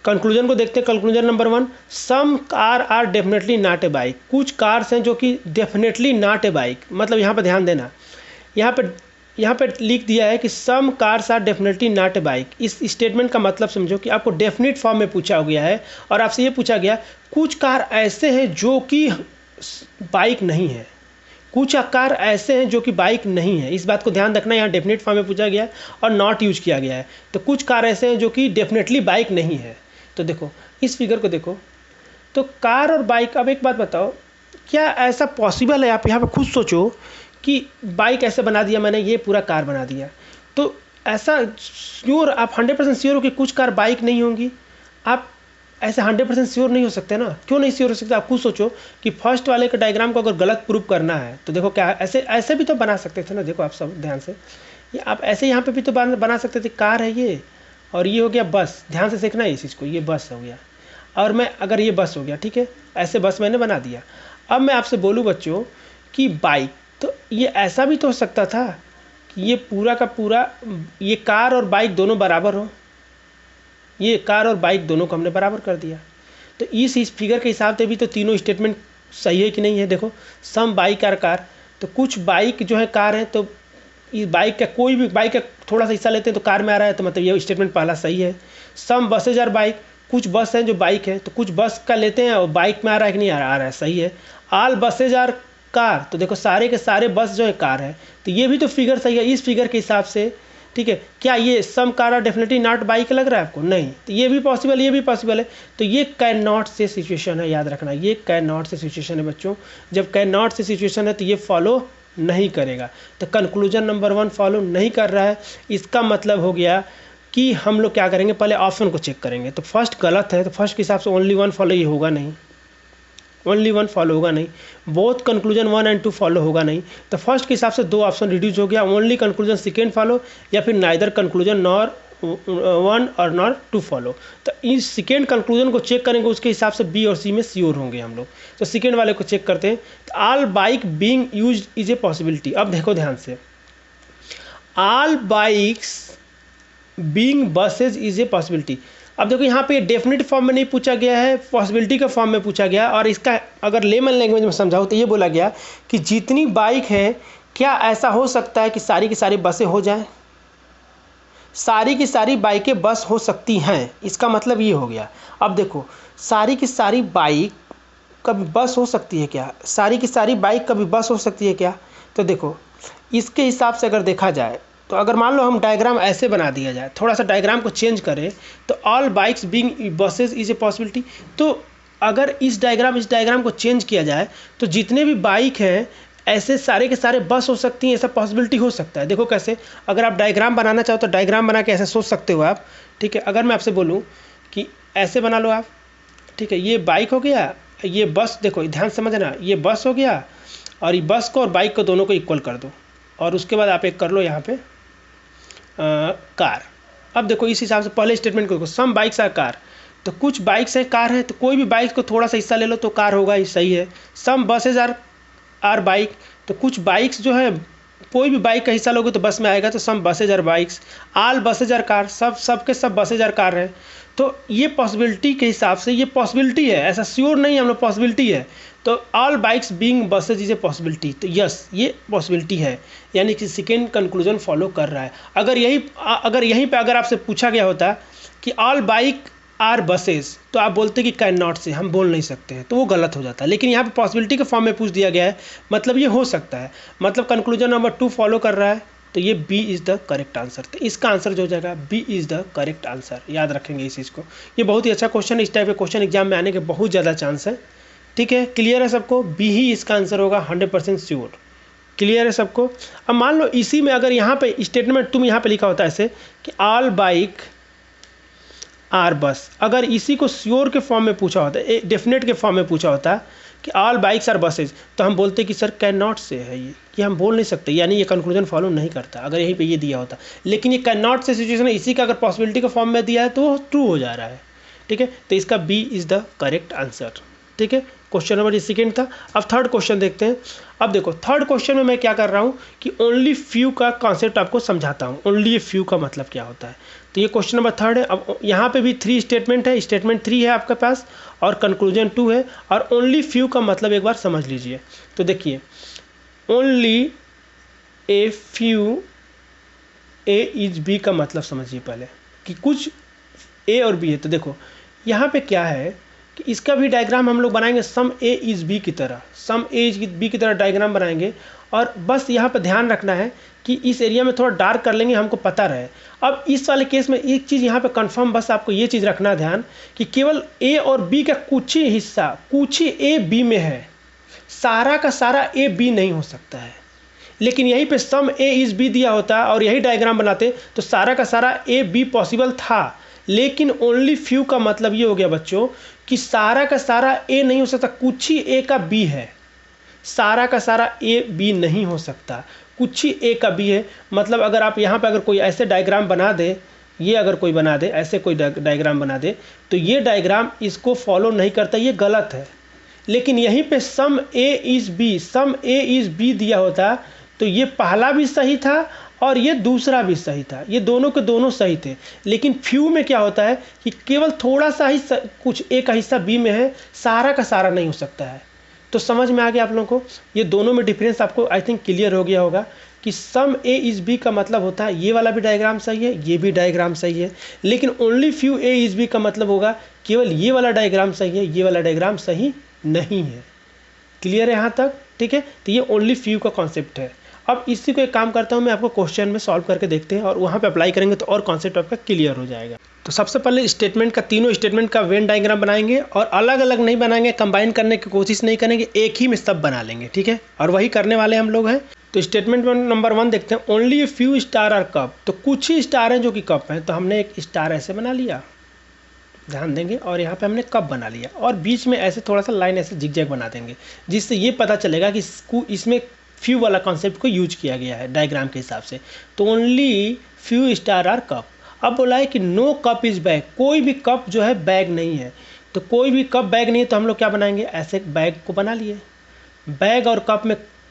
कंक्लूजन को देखते हैं। Conclusion number 1, some car are definitely not a bike. कुछ कार्स हैं जो कि डेफिनेटली नॉट ए बाइक, मतलब यहाँ पर ध्यान देना, यहाँ पे लिख दिया है कि some cars are definitely not a bike. इस स्टेटमेंट का मतलब समझो कि आपको डेफिनेट फॉर्म में पूछा गया है और आपसे ये पूछा गया कुछ कार ऐसे हैं जो कि बाइक नहीं है, कुछ कार ऐसे हैं जो कि बाइक नहीं है। इस बात को ध्यान रखना, यहाँ डेफिनेट फॉर्म में पूछा गया है और नॉट यूज किया गया है। तो कुछ कार ऐसे हैं जो कि डेफिनेटली बाइक नहीं है। तो देखो इस फिगर को देखो, तो कार और बाइक। अब एक बात बताओ, क्या ऐसा पॉसिबल है? आप यहाँ पे खुद सोचो कि बाइक ऐसे बना दिया मैंने, ये पूरा कार बना दिया, तो ऐसा श्योर, आप 100% श्योर हो कि कुछ कार बाइक नहीं होंगी? आप ऐसे 100% श्योर नहीं हो सकते ना। क्यों नहीं श्योर हो सकते? आप खुद सोचो कि फर्स्ट वाले के डायग्राम को अगर गलत प्रूव करना है तो देखो क्या ऐसे भी तो बना सकते थे ना। देखो आप सब ध्यान से, ये आप ऐसे यहाँ पे भी तो बना सकते थे। कार है ये, और ये हो गया बस। ध्यान से सीखना है इस चीज़ को, ये बस हो गया, और मैं अगर ये बस हो गया, ठीक है, ऐसे बस मैंने बना दिया। अब मैं आपसे बोलूँ बच्चों कि बाइक, तो ये ऐसा भी तो हो सकता था कि ये पूरा का पूरा, ये कार और बाइक दोनों बराबर हो, ये कार और बाइक दोनों को हमने बराबर कर दिया। तो इस फिगर के हिसाब से भी तो तीनों स्टेटमेंट सही है कि नहीं है? देखो सम बाइक आर कार, तो कुछ बाइक जो है कार है, तो इस बाइक का कोई भी बाइक का थोड़ा सा हिस्सा लेते हैं तो कार में आ रहा है, तो मतलब ये स्टेटमेंट पहला सही है। सम बसेज आर बाइक, कुछ बस हैं जो बाइक है, तो कुछ बस का लेते हैं और बाइक में आ रहा है कि नहीं आ रहा है, सही है। ऑल बसेज आर कार, तो देखो सारे के सारे बस जो है कार है, तो ये भी तो फिगर सही है इस फिगर के हिसाब से, ठीक है। क्या ये some car are definitely not bike लग रहा है आपको? नहीं। तो ये भी पॉसिबल, ये भी पॉसिबल है। तो ये कैन नॉट से सिचुएशन है, याद रखना, ये कैन नॉट से सिचुएशन है बच्चों। जब कैन नॉट से सिचुएशन है तो ये फॉलो नहीं करेगा। तो कंक्लूजन नंबर 1 फॉलो नहीं कर रहा है। इसका मतलब हो गया कि हम लोग क्या करेंगे, पहले ऑप्शन को चेक करेंगे। तो फर्स्ट गलत है, तो फर्स्ट के हिसाब से ओनली 1 फॉलो ये होगा नहीं, ओनली 1 फॉलो होगा नहीं। बोथ कंक्लूजन 1 एंड 2 फॉलो होगा नहीं। तो फर्स्ट के हिसाब से 2 ऑप्शन रिड्यूस हो गया, ओनली कंक्लूजन सेकेंड फॉलो, या फिर नाइदर कंक्लूजन नॉर 1 और नॉर 2 फॉलो। तो इस सेकेंड कंक्लूजन को चेक करेंगे, उसके हिसाब से बी और सी में श्योर होंगे हम लोग। तो सेकेंड वाले को चेक करते हैं। तो all bike being used is a possibility. अब देखो ध्यान से, all bikes being buses is a possibility. अब देखो यहाँ पे डेफिनेट फॉर्म में नहीं पूछा गया है, पॉसिबिलिटी का फॉर्म में पूछा गया। और इसका अगर लेमन लैंग्वेज में समझाऊँ तो ये बोला गया कि जितनी बाइक है, क्या ऐसा हो सकता है कि सारी की सारी बसें हो जाएं? सारी की सारी बाइकें बस हो सकती हैं, इसका मतलब ये हो गया। अब देखो सारी की सारी बाइक कभी बस हो सकती है क्या? सारी की सारी बाइक कभी बस हो सकती है क्या? तो देखो इसके हिसाब से अगर देखा जाए, तो अगर मान लो हम डायग्राम ऐसे बना दिया जाए, थोड़ा सा डायग्राम को चेंज करें, तो all bikes being buses is a possibility. तो अगर इस डायग्राम को चेंज किया जाए, तो जितने भी बाइक हैं ऐसे सारे के सारे बस हो सकती हैं, ऐसा पॉसिबिलिटी हो सकता है। देखो कैसे, अगर आप डायग्राम बनाना चाहो तो डायग्राम बना के ऐसे सोच सकते हो आप, ठीक है। अगर मैं आपसे बोलूँ कि ऐसे बना लो आप, ठीक है, ये बाइक हो गया, ये बस, देखो ध्यान समझना, ये बस हो गया, और ये बस को और बाइक को दोनों को इक्वल कर दो, और उसके बाद आप एक कर लो यहाँ पे कार। अब देखो इस हिसाब से पहले स्टेटमेंट को देखो, सम बाइक्स आर कार, तो कुछ बाइक्स हैं कार हैं, तो कोई भी बाइक को थोड़ा सा हिस्सा ले लो तो कार होगा, ये सही है। सम बसेज आर बाइक, तो कुछ बाइक्स जो है, कोई भी बाइक का हिस्सा लोगे तो बस में आएगा, तो some buses are bikes. All buses are car, सब के सब बसेज आर कार हैं। तो ये पॉसिबिलिटी के हिसाब से ये पॉसिबिलिटी है, ऐसा श्योर नहीं है हम लोग, पॉसिबिलिटी है। तो all bikes being buses is a possibility, तो यस ये पॉसिबिलिटी है, यानी कि सेकेंड कंक्लूजन फॉलो कर रहा है। अगर यहीं पे अगर आपसे पूछा गया होता कि ऑल बाइक आर बसेज, तो आप बोलते कि कैन नॉट से, हम बोल नहीं सकते हैं, तो वो गलत हो जाता है। लेकिन यहाँ पे पॉसिबिलिटी के फॉर्म में पूछ दिया गया है, मतलब ये हो सकता है, मतलब कंक्लूजन नंबर 2 फॉलो कर रहा है। तो ये B is the correct answer. तो इसका आंसर जो हो जाएगा B is the correct answer. याद रखेंगे इस चीज़ को, ये बहुत ही अच्छा क्वेश्चन है। इस टाइप के क्वेश्चन एग्जाम में आने के बहुत ज़्यादा चांस है, ठीक है। क्लियर है सबको? बी ही इसका आंसर होगा, 100% श्योर। क्लियर है सबको? अब मान लो इसी में अगर यहाँ पे स्टेटमेंट तुम यहाँ पे लिखा होता है ऐसे कि ऑल बाइक आर बस, अगर इसी को श्योर के फॉर्म में पूछा होता है, डेफिनेट के फॉर्म में पूछा होता कि ऑल बाइक्स आर बसेज, तो हम बोलते कि सर कैन नॉट से है, ये हम बोल नहीं सकते, यानी ये कंक्लूजन फॉलो नहीं करता अगर यहीं पे ये दिया होता। लेकिन ये कैन नॉट से सिचुएशन है, इसी का अगर पॉसिबिलिटी का फॉर्म में दिया है तो वो ट्रू हो जा रहा है, ठीक है। तो इसका B is the correct answer. ठीक है, क्वेश्चन नंबर ये सेकेंड था। अब थर्ड क्वेश्चन देखते हैं। अब देखो थर्ड क्वेश्चन में मैं क्या कर रहा हूँ कि ओनली फ्यू का कॉन्सेप्ट आपको समझाता हूँ। ओनली फ्यू का मतलब क्या होता है, तो ये क्वेश्चन नंबर थर्ड है। अब यहाँ पे भी 3 स्टेटमेंट है, स्टेटमेंट 3 है आपके पास और कंक्लूजन 2 है, और ओनली फ्यू का मतलब एक बार समझ लीजिए। तो देखिए only a few A is B का मतलब समझिए पहले कि कुछ ए और बी है। तो देखो यहाँ पे क्या है कि इसका भी डायग्राम हम लोग बनाएंगे सम ए इज बी की तरह, सम ए इज बी की तरह डायग्राम बनाएंगे। और बस यहाँ पे ध्यान रखना है कि इस एरिया में थोड़ा डार्क कर लेंगे, हमको पता रहे। अब इस वाले केस में एक चीज़ यहाँ पे कंफर्म, बस आपको ये चीज़ रखना ध्यान कि केवल ए और बी का कुछ ही हिस्सा, कुछ ही ए बी में है, सारा का सारा ए बी नहीं हो सकता है। लेकिन यहीं पे सम ए इज बी दिया होता और यही डायग्राम बनाते तो सारा का सारा ए बी पॉसिबल था। लेकिन ओनली फ्यू का मतलब ये हो गया बच्चों कि सारा का सारा ए नहीं हो सकता, कुछ ही ए का बी है। सारा का सारा ए बी नहीं हो सकता, कुछ ही ए का बी है। मतलब अगर आप यहाँ पे अगर कोई ऐसे डायग्राम बना दे, ये अगर कोई बना दे, ऐसे कोई डायग्राम बना दे, तो ये डायग्राम इसको फॉलो नहीं करता, ये गलत है। लेकिन यहीं पे some A is B, some A is B दिया होता तो ये पहला भी सही था और ये दूसरा भी सही था, ये दोनों के दोनों सही थे। लेकिन फ्यू में क्या होता है कि केवल थोड़ा सा ही कुछ ए का हिस्सा बी में है, सारा का सारा नहीं हो सकता है। तो समझ में आ गया आप लोगों को, ये दोनों में डिफरेंस आपको आई थिंक क्लियर हो गया होगा कि सम ए इज बी का मतलब होता है ये वाला भी डायग्राम सही है, ये भी डायग्राम सही है। लेकिन only few A is B का मतलब होगा केवल ये वाला डायग्राम सही है, ये वाला डायग्राम सही नहीं है। क्लियर है यहाँ तक, ठीक है। तो ये ओनली फ्यू का कॉन्सेप्ट है। अब इसी को एक काम करता हूँ मैं, आपको क्वेश्चन में सॉल्व करके देखते हैं और वहाँ पे अप्लाई करेंगे तो और कॉन्सेप्ट आपका क्लियर हो जाएगा। तो सबसे पहले स्टेटमेंट का, तीनों स्टेटमेंट का वेन डायग्राम बनाएंगे और अलग अलग नहीं बनाएंगे, कंबाइन करने की कोशिश नहीं करेंगे, एक ही में सब बना लेंगे, ठीक है। और वही करने वाले हम लोग हैं। तो स्टेटमेंट नंबर 1 देखते हैं, only a few star are cup. तो कुछ ही स्टार हैं जो कि कप हैं, तो हमने एक स्टार ऐसे बना लिया, ध्यान देंगे, और यहाँ पे हमने कप बना लिया और बीच में ऐसे थोड़ा सा लाइन ऐसे जिगजैग बना देंगे, जिससे ये पता चलेगा कि इसमें फ्यू वाला कॉन्सेप्ट को यूज किया गया है डायग्राम के हिसाब से। तो only few star are cup. अब बोला है कि नो कप इज बैग, कोई भी कप जो है बैग नहीं है। तो कोई भी कप बैग नहीं है तो हम लोग क्या बनाएंगे, ऐसे बैग को बना लिए। बैग और कप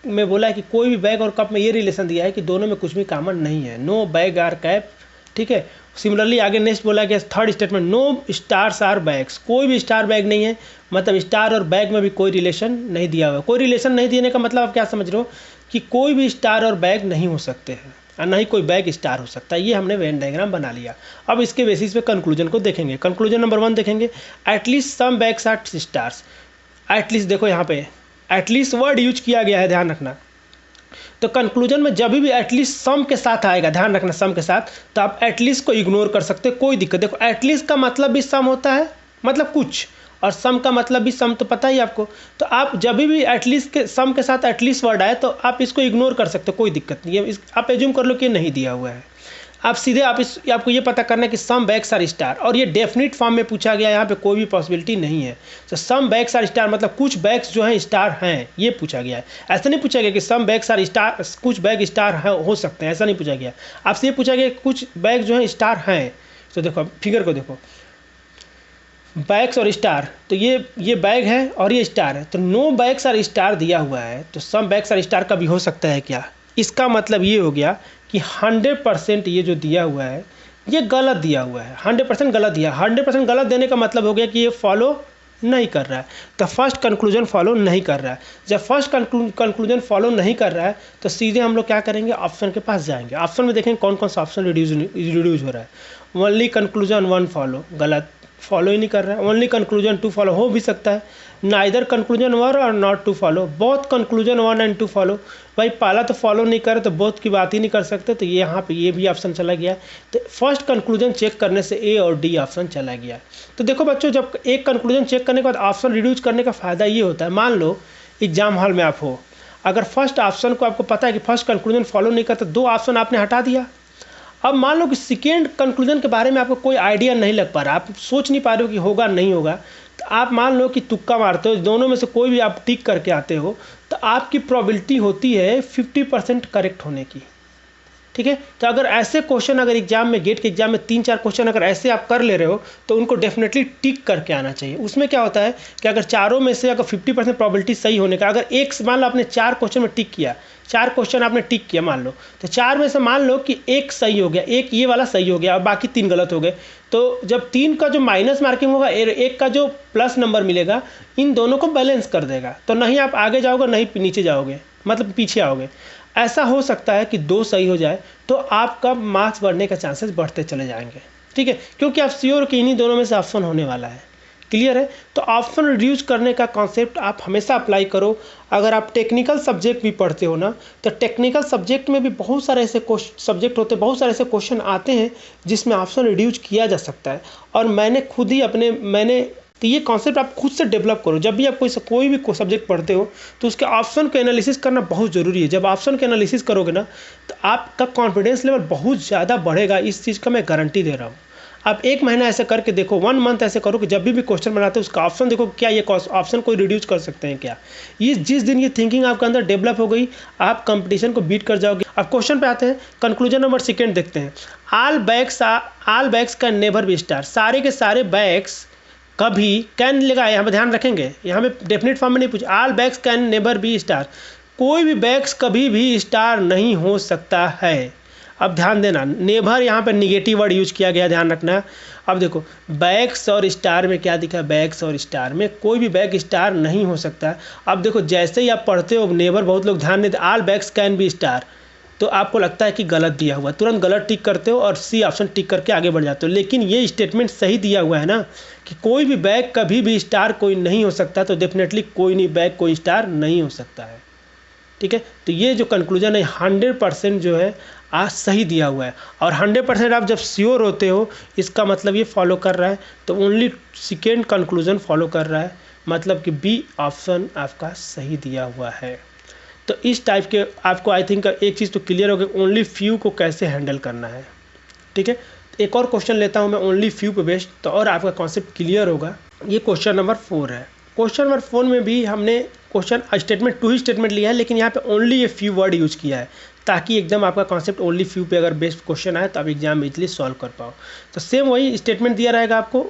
में बोला है कि कोई भी बैग और कप में ये रिलेशन दिया है कि दोनों में कुछ भी कॉमन नहीं है, नो बैग आर कैप, ठीक है। सिमिलरली आगे नेक्स्ट बोला गया third statement, no stars are bags, कोई भी स्टार बैग नहीं है, मतलब स्टार और बैग में भी कोई रिलेशन नहीं दिया हुआ। कोई रिलेशन नहीं देने का मतलब आप क्या समझ रहे हो कि कोई भी स्टार और बैग नहीं हो सकते हैं और ना ही कोई बैग स्टार हो सकता है। ये हमने वेन डायग्राम बना लिया। अब इसके बेसिस पे कंक्लूजन को देखेंगे। कंक्लूजन नंबर 1 देखेंगे, at least some bags are stars. At least देखो यहाँ पे एटलीस्ट वर्ड यूज किया गया है, ध्यान रखना। तो कंक्लूजन में जब भी एटलीस्ट सम के साथ आएगा, ध्यान रखना सम के साथ, तो आप एटलीस्ट को इग्नोर कर सकते हो, कोई दिक्कत। देखो एटलीस्ट का मतलब भी सम होता है, मतलब कुछ, और सम का मतलब भी सम, तो पता ही आपको। तो आप जब भी एटलीस्ट के सम के साथ एटलीस्ट वर्ड आए तो आप इसको इग्नोर कर सकते हो, कोई दिक्कत नहीं है। आप एज्यूम कर लो कि नहीं दिया हुआ है, आप सीधे आपको ये पता करना है कि सम बैग्स आर स्टार, और ये डेफिनेट फॉर्म में पूछा गया, यहाँ पे कोई भी पॉसिबिलिटी नहीं है। तो सम बैग्स आर स्टार मतलब कुछ बैग्स जो हैं स्टार हैं, ये पूछा गया है। ऐसा नहीं पूछा गया कि सम बैग्स आर स्टार, कुछ बैग स्टार हो सकते हैं, ऐसा नहीं पूछा गया। आपसे ये पूछा गया कि कुछ बैग जो हैं स्टार हैं। तो देखो फिगर को देखो, बैग्स और स्टार, तो ये बैग है और ये स्टार है। तो नो बैग्स आर स्टार दिया हुआ है, तो सम बैग्स आर स्टार कभी हो सकता है क्या? इसका मतलब ये हो गया कि 100% ये जो दिया हुआ है ये गलत दिया हुआ है, 100% गलत दिया। 100% गलत देने का मतलब हो गया कि ये फॉलो नहीं कर रहा है, तो फर्स्ट कंक्लूजन फॉलो नहीं कर रहा है। जब फर्स्ट कंक्लूजन फॉलो नहीं कर रहा है तो सीधे हम लोग क्या करेंगे, ऑप्शन के पास जाएंगे। ऑप्शन में देखेंगे कौन कौन सा ऑप्शन रिड्यूस हो रहा है। ओनली कंक्लूजन 1 फॉलो, गलत, फॉलो ही नहीं कर रहा है। ओनली कंक्लूजन 2 फॉलो, हो भी सकता है। नाइदर कंक्लूजन 1 और not 2 follow, both conclusion 1 and 2 follow. भाई पहला तो फॉलो नहीं करे तो बोथ की बात ही नहीं कर सकते, तो ये यहाँ पे ये भी ऑप्शन चला गया। तो फर्स्ट कंक्लूजन चेक करने से ए और डी ऑप्शन चला गया। तो देखो बच्चों, जब एक कंक्लूजन चेक करने के बाद ऑप्शन रिड्यूस करने का फ़ायदा ये होता है, मान लो एग्जाम हॉल में आप हो, अगर फर्स्ट ऑप्शन को आपको पता है कि फर्स्ट कंक्लूजन फॉलो नहीं करता, 2 ऑप्शन आपने हटा दिया। अब मान लो कि सेकेंड कंक्लूजन के बारे में आपको कोई आइडिया नहीं लग पा रहा, आप सोच नहीं पा रहे हो कि होगा नहीं होगा, तो आप मान लो कि तुक्का मारते हो, दोनों में से कोई भी आप टिक करके आते हो, तो आपकी प्रोबेबिलिटी होती है 50% करेक्ट होने की, ठीक है। तो अगर ऐसे क्वेश्चन अगर एग्जाम में, गेट के एग्जाम में 3-4 क्वेश्चन अगर ऐसे आप कर ले रहे हो तो उनको डेफिनेटली टिक करके आना चाहिए। उसमें क्या होता है कि अगर चारों में से अगर 50% प्रोबेबिलिटी सही होने का, अगर एक मान लो आपने 4 क्वेश्चन में टिक किया, 4 क्वेश्चन आपने टिक किया मान लो, तो 4 में से मान लो कि एक सही हो गया, एक ये वाला सही हो गया और बाकी 3 गलत हो गए, तो जब 3 का जो माइनस मार्किंग होगा, एक का जो प्लस नंबर मिलेगा, इन दोनों को बैलेंस कर देगा। तो नहीं आप आगे जाओगे, नहीं नीचे जाओगे, मतलब पीछे आओगे। ऐसा हो सकता है कि 2 सही हो जाए तो आपका मार्क्स बढ़ने का चांसेस बढ़ते चले जाएंगे, ठीक है, क्योंकि आप श्योर कि इन्हीं दोनों में से ऑप्शन होने वाला है। क्लियर है। तो ऑप्शन रिड्यूस करने का कॉन्सेप्ट आप हमेशा अप्लाई करो। अगर आप टेक्निकल सब्जेक्ट भी पढ़ते हो ना, तो टेक्निकल सब्जेक्ट में भी बहुत सारे ऐसे सब्जेक्ट होते हैं, बहुत सारे ऐसे क्वेश्चन आते हैं जिसमें ऑप्शन रिड्यूस किया जा सकता है। और मैंने खुद ही तो ये कॉन्सेप्ट आप खुद से डेवलप करो। जब भी आप कोई भी सब्जेक्ट पढ़ते हो तो उसके ऑप्शन को एनालिसिस करना बहुत ज़रूरी है। जब ऑप्शन का एनालिसिस करोगे ना तो आपका कॉन्फिडेंस लेवल बहुत ज़्यादा बढ़ेगा, इस चीज़ का मैं गारंटी दे रहा हूँ। आप 1 महीना ऐसे करके देखो, 1 मंथ ऐसे करो कि जब भी क्वेश्चन बनाते हो उसका ऑप्शन देखो, क्या ये ऑप्शन कोई रिड्यूस कर सकते हैं क्या। ये जिस दिन ये थिंकिंग आपके अंदर डेवलप हो गई, आप कंपटीशन को बीट कर जाओगे। अब क्वेश्चन पे आते हैं, कंक्लूजन नंबर 2 देखते हैं। All bags can never be star. सारे के सारे बैग्स कभी, कैन लगाए यहाँ पे ध्यान रखेंगे, यहाँ पे डेफिनेट फॉर्म में नहीं पूछा। All bags can never be star, कोई भी बैग्स कभी भी स्टार नहीं हो सकता है। अब ध्यान देना, नेवर यहाँ पे निगेटिव वर्ड यूज किया गया, ध्यान रखना। अब देखो बैग्स और स्टार में क्या दिखा, बैग्स और स्टार में कोई भी बैग स्टार नहीं हो सकता। अब देखो जैसे ही आप पढ़ते हो नेवर, बहुत लोग ध्यान देते, all bags can be star, तो आपको लगता है कि गलत दिया हुआ, तुरंत गलत टिक करते हो और सी ऑप्शन टिक करके आगे बढ़ जाते हो। लेकिन ये स्टेटमेंट सही दिया हुआ है ना कि कोई भी बैग कभी भी स्टार कोई नहीं हो सकता, तो डेफिनेटली कोई नहीं बैग कोई स्टार नहीं हो सकता है, ठीक है। तो ये जो कंक्लूजन है 100% जो है आज सही दिया हुआ है। और 100% आप जब श्योर होते हो, इसका मतलब ये फॉलो कर रहा है, तो ओनली 2nd कंक्लूजन फॉलो कर रहा है, मतलब कि बी ऑप्शन आपका सही दिया हुआ है। तो इस टाइप के आपको आई थिंक एक चीज़ तो क्लियर हो गई, ओनली फ्यू को कैसे हैंडल करना है, ठीक है। एक और क्वेश्चन लेता हूँ मैं ओनली फ्यू पे बेस्ड, तो और आपका कॉन्सेप्ट क्लियर होगा। ये क्वेश्चन नंबर 4 है। क्वेश्चन नंबर 4 में भी हमने क्वेश्चन स्टेटमेंट 2 ही स्टेटमेंट लिया है, लेकिन यहाँ पे ओनली ये फ्यू वर्ड यूज़ किया है, ताकि एकदम आपका कॉन्सेप्ट ओनली फ्यू पे अगर बेस्ड क्वेश्चन आए तो आप एग्जाम में इजली सॉल्व कर पाओ। तो सेम वही स्टेटमेंट दिया रहेगा आपको,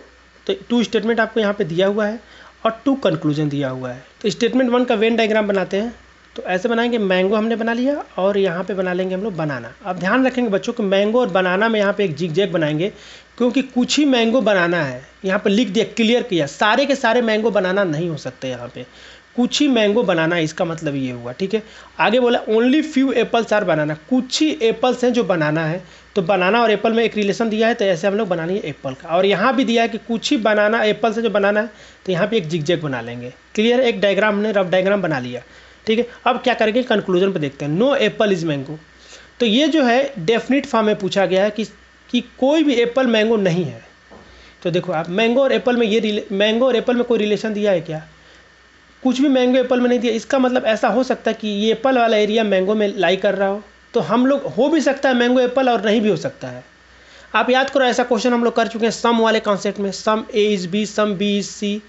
तो 2 स्टेटमेंट आपको यहाँ पे दिया हुआ है और 2 कंक्लूजन दिया हुआ है। तो स्टेटमेंट 1 का वेन डायग्राम बनाते हैं। तो ऐसे बनाएंगे, मैंगो हमने बना लिया और यहाँ पे बना लेंगे हम लोग बनाना। अब ध्यान रखेंगे बच्चों कि मैंगो और बनाना में यहाँ पे एक जिगजैग बनाएंगे, क्योंकि कुछ ही मैंगो बनाना है। यहाँ पे लिख दिया, क्लियर किया, सारे के सारे मैंगो बनाना नहीं हो सकते, यहाँ पे कुछ ही मैंगो बनाना है, इसका मतलब ये हुआ, ठीक है। आगे बोला ओनली फ्यू एप्पल्स आर बनाना, कुछ ही एप्पल्स हैं जो बनाना है। तो बनाना और एप्पल में एक रिलेशन दिया है, तो ऐसे हम लोग बना लेंगे एप्पल का। और यहाँ भी दिया है कि कुछ ही बनाना एप्पल से जो बनाना है, तो यहाँ पे एक जिगजैग बना लेंगे। क्लियर, एक डायग्राम हमने रफ डायग्राम बना लिया, ठीक है। अब क्या करेंगे, कंक्लूजन पे देखते हैं। नो एप्पल इज मैंगो, तो ये जो है डेफिनेट फॉर्म में पूछा गया है कि कोई भी एप्पल मैंगो नहीं है। तो देखो आप मैंगो और एप्पल में मैंगो और एप्पल में कोई रिलेशन दिया है क्या, कुछ भी मैंगो एप्पल में नहीं दिया। इसका मतलब ऐसा हो सकता है कि ये एप्पल वाला एरिया मैंगो में लाई कर रहा हो, तो हम लोग हो भी सकता है मैंगो एप्पल और नहीं भी हो सकता है। आप याद करो ऐसा क्वेश्चन हम लोग कर चुके हैं सम वाले कॉन्सेप्ट में, some A is B, some B is C,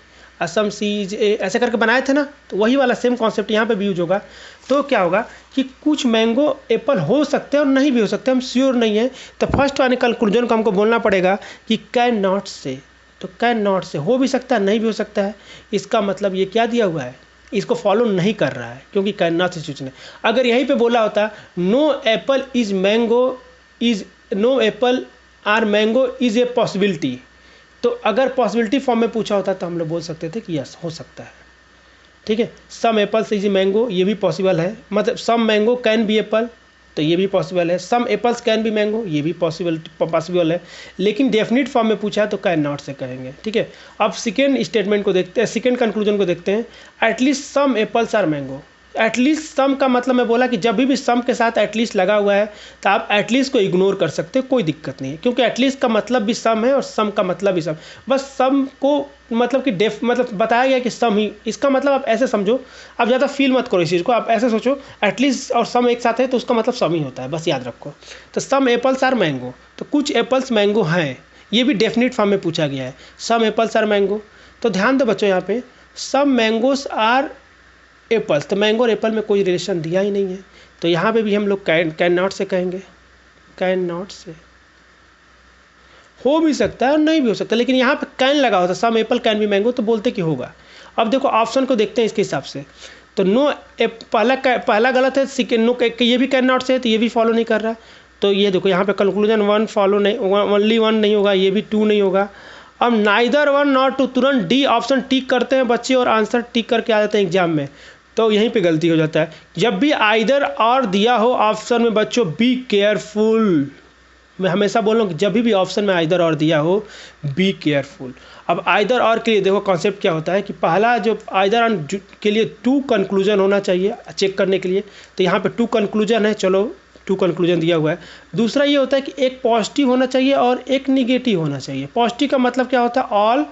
some C is A, ऐसे करके बनाए थे ना। तो वही वाला सेम कॉन्सेप्ट यहाँ पे भी यूज होगा। तो क्या होगा कि कुछ मैंगो एप्पल हो सकते हैं और नहीं भी हो सकते, हम श्योर नहीं है। तो फर्स्ट वाले कंक्लूजन को हमको बोलना पड़ेगा कि कैन नॉट से, तो कैन नॉट से हो भी सकता है नहीं भी हो सकता है। इसका मतलब ये क्या दिया हुआ है, इसको फॉलो नहीं कर रहा है, क्योंकि कैन नॉट से सिचुएशन है। अगर यहीं पे बोला होता no apple is mango is, no apple are mango is a possibility, तो अगर पॉसिबिलिटी फॉर्म में पूछा होता तो हम लोग बोल सकते थे कि यस हो सकता है, ठीक है। सम एप्पल्स इज मैंगो, ये भी पॉसिबल है, मतलब सम मैंगो कैन बी एप्पल, तो ये भी पॉसिबल है। सम एप्पल्स कैन बी मैंगो, ये भी पॉसिबल है। लेकिन डेफिनेट फॉर्म में पूछा है तो कैन नॉट से कहेंगे, ठीक है। अब सेकेंड स्टेटमेंट को देखते हैं, सेकेंड कंक्लूजन को देखते हैं। At least some apples are mango, at least some का मतलब मैं बोला कि जब भी सम के साथ एटलीस्ट लगा हुआ है तो आप एटलीस्ट को इग्नोर कर सकते हो, कोई दिक्कत नहीं है, क्योंकि एटलीस्ट का मतलब भी सम है और सम का मतलब भी सम। बस सम को मतलब कि मतलब बताया गया कि सम ही, इसका मतलब आप ऐसे समझो, आप ज़्यादा फील मत करो इस चीज़ को, आप ऐसे सोचो एटलीस्ट और सम एक साथ है तो उसका मतलब सम ही होता है, बस याद रखो। तो सम एप्पल्स आर मैंगो, तो कुछ एप्पल्स मैंगो हैं, ये भी डेफिनेट फॉर्म में पूछा गया है, सम एप्पल्स आर मैंगो। तो ध्यान दो बच्चों, यहाँ पे सम मैंगोस आर एप्पल्स, तो मैंगो और एप्पल में कोई रिलेशन दिया ही नहीं है, तो यहाँ पे भी हम लोग कैन नॉट से कहेंगे, कैन नॉट से हो भी सकता है और नहीं भी हो सकता, लेकिन यहाँ पे कैन लगा होता, सम एप्पल कैन बी मैंगो, तो बोलते कि होगा। अब देखो ऑप्शन को देखते हैं इसके हिसाब से, तो नो पहला गलत है, सेकेंड नो ये भी कैन नॉट से है तो ये भी फॉलो नहीं कर रहा। तो ये देखो यहाँ पे कंक्लूजन 1 फॉलो नहीं, ओनली 1 नहीं होगा, ये भी 2 नहीं होगा। अब नाइदर 1 नॉट 2, तुरंत डी ऑप्शन टिक करते हैं बच्चे और आंसर टिक करके आ जाते हैं एग्जाम में, तो यहीं पे गलती हो जाता है। जब भी आइदर और दिया हो ऑप्शन में बच्चों, बी केयरफुल। मैं हमेशा बोल रहा हूँ कि जब भी ऑप्शन में आइदर और दिया हो, बी केयरफुल। अब आइदर और के लिए देखो कॉन्सेप्ट क्या होता है कि पहला जो आइदर और के लिए 2 कंक्लूजन होना चाहिए चेक करने के लिए, तो यहाँ पे 2 कंक्लूजन है, चलो 2 कंक्लूजन दिया हुआ है। दूसरा ये होता है कि एक पॉजिटिव होना चाहिए और एक निगेटिव होना चाहिए। पॉजिटिव का मतलब क्या होता है, ऑल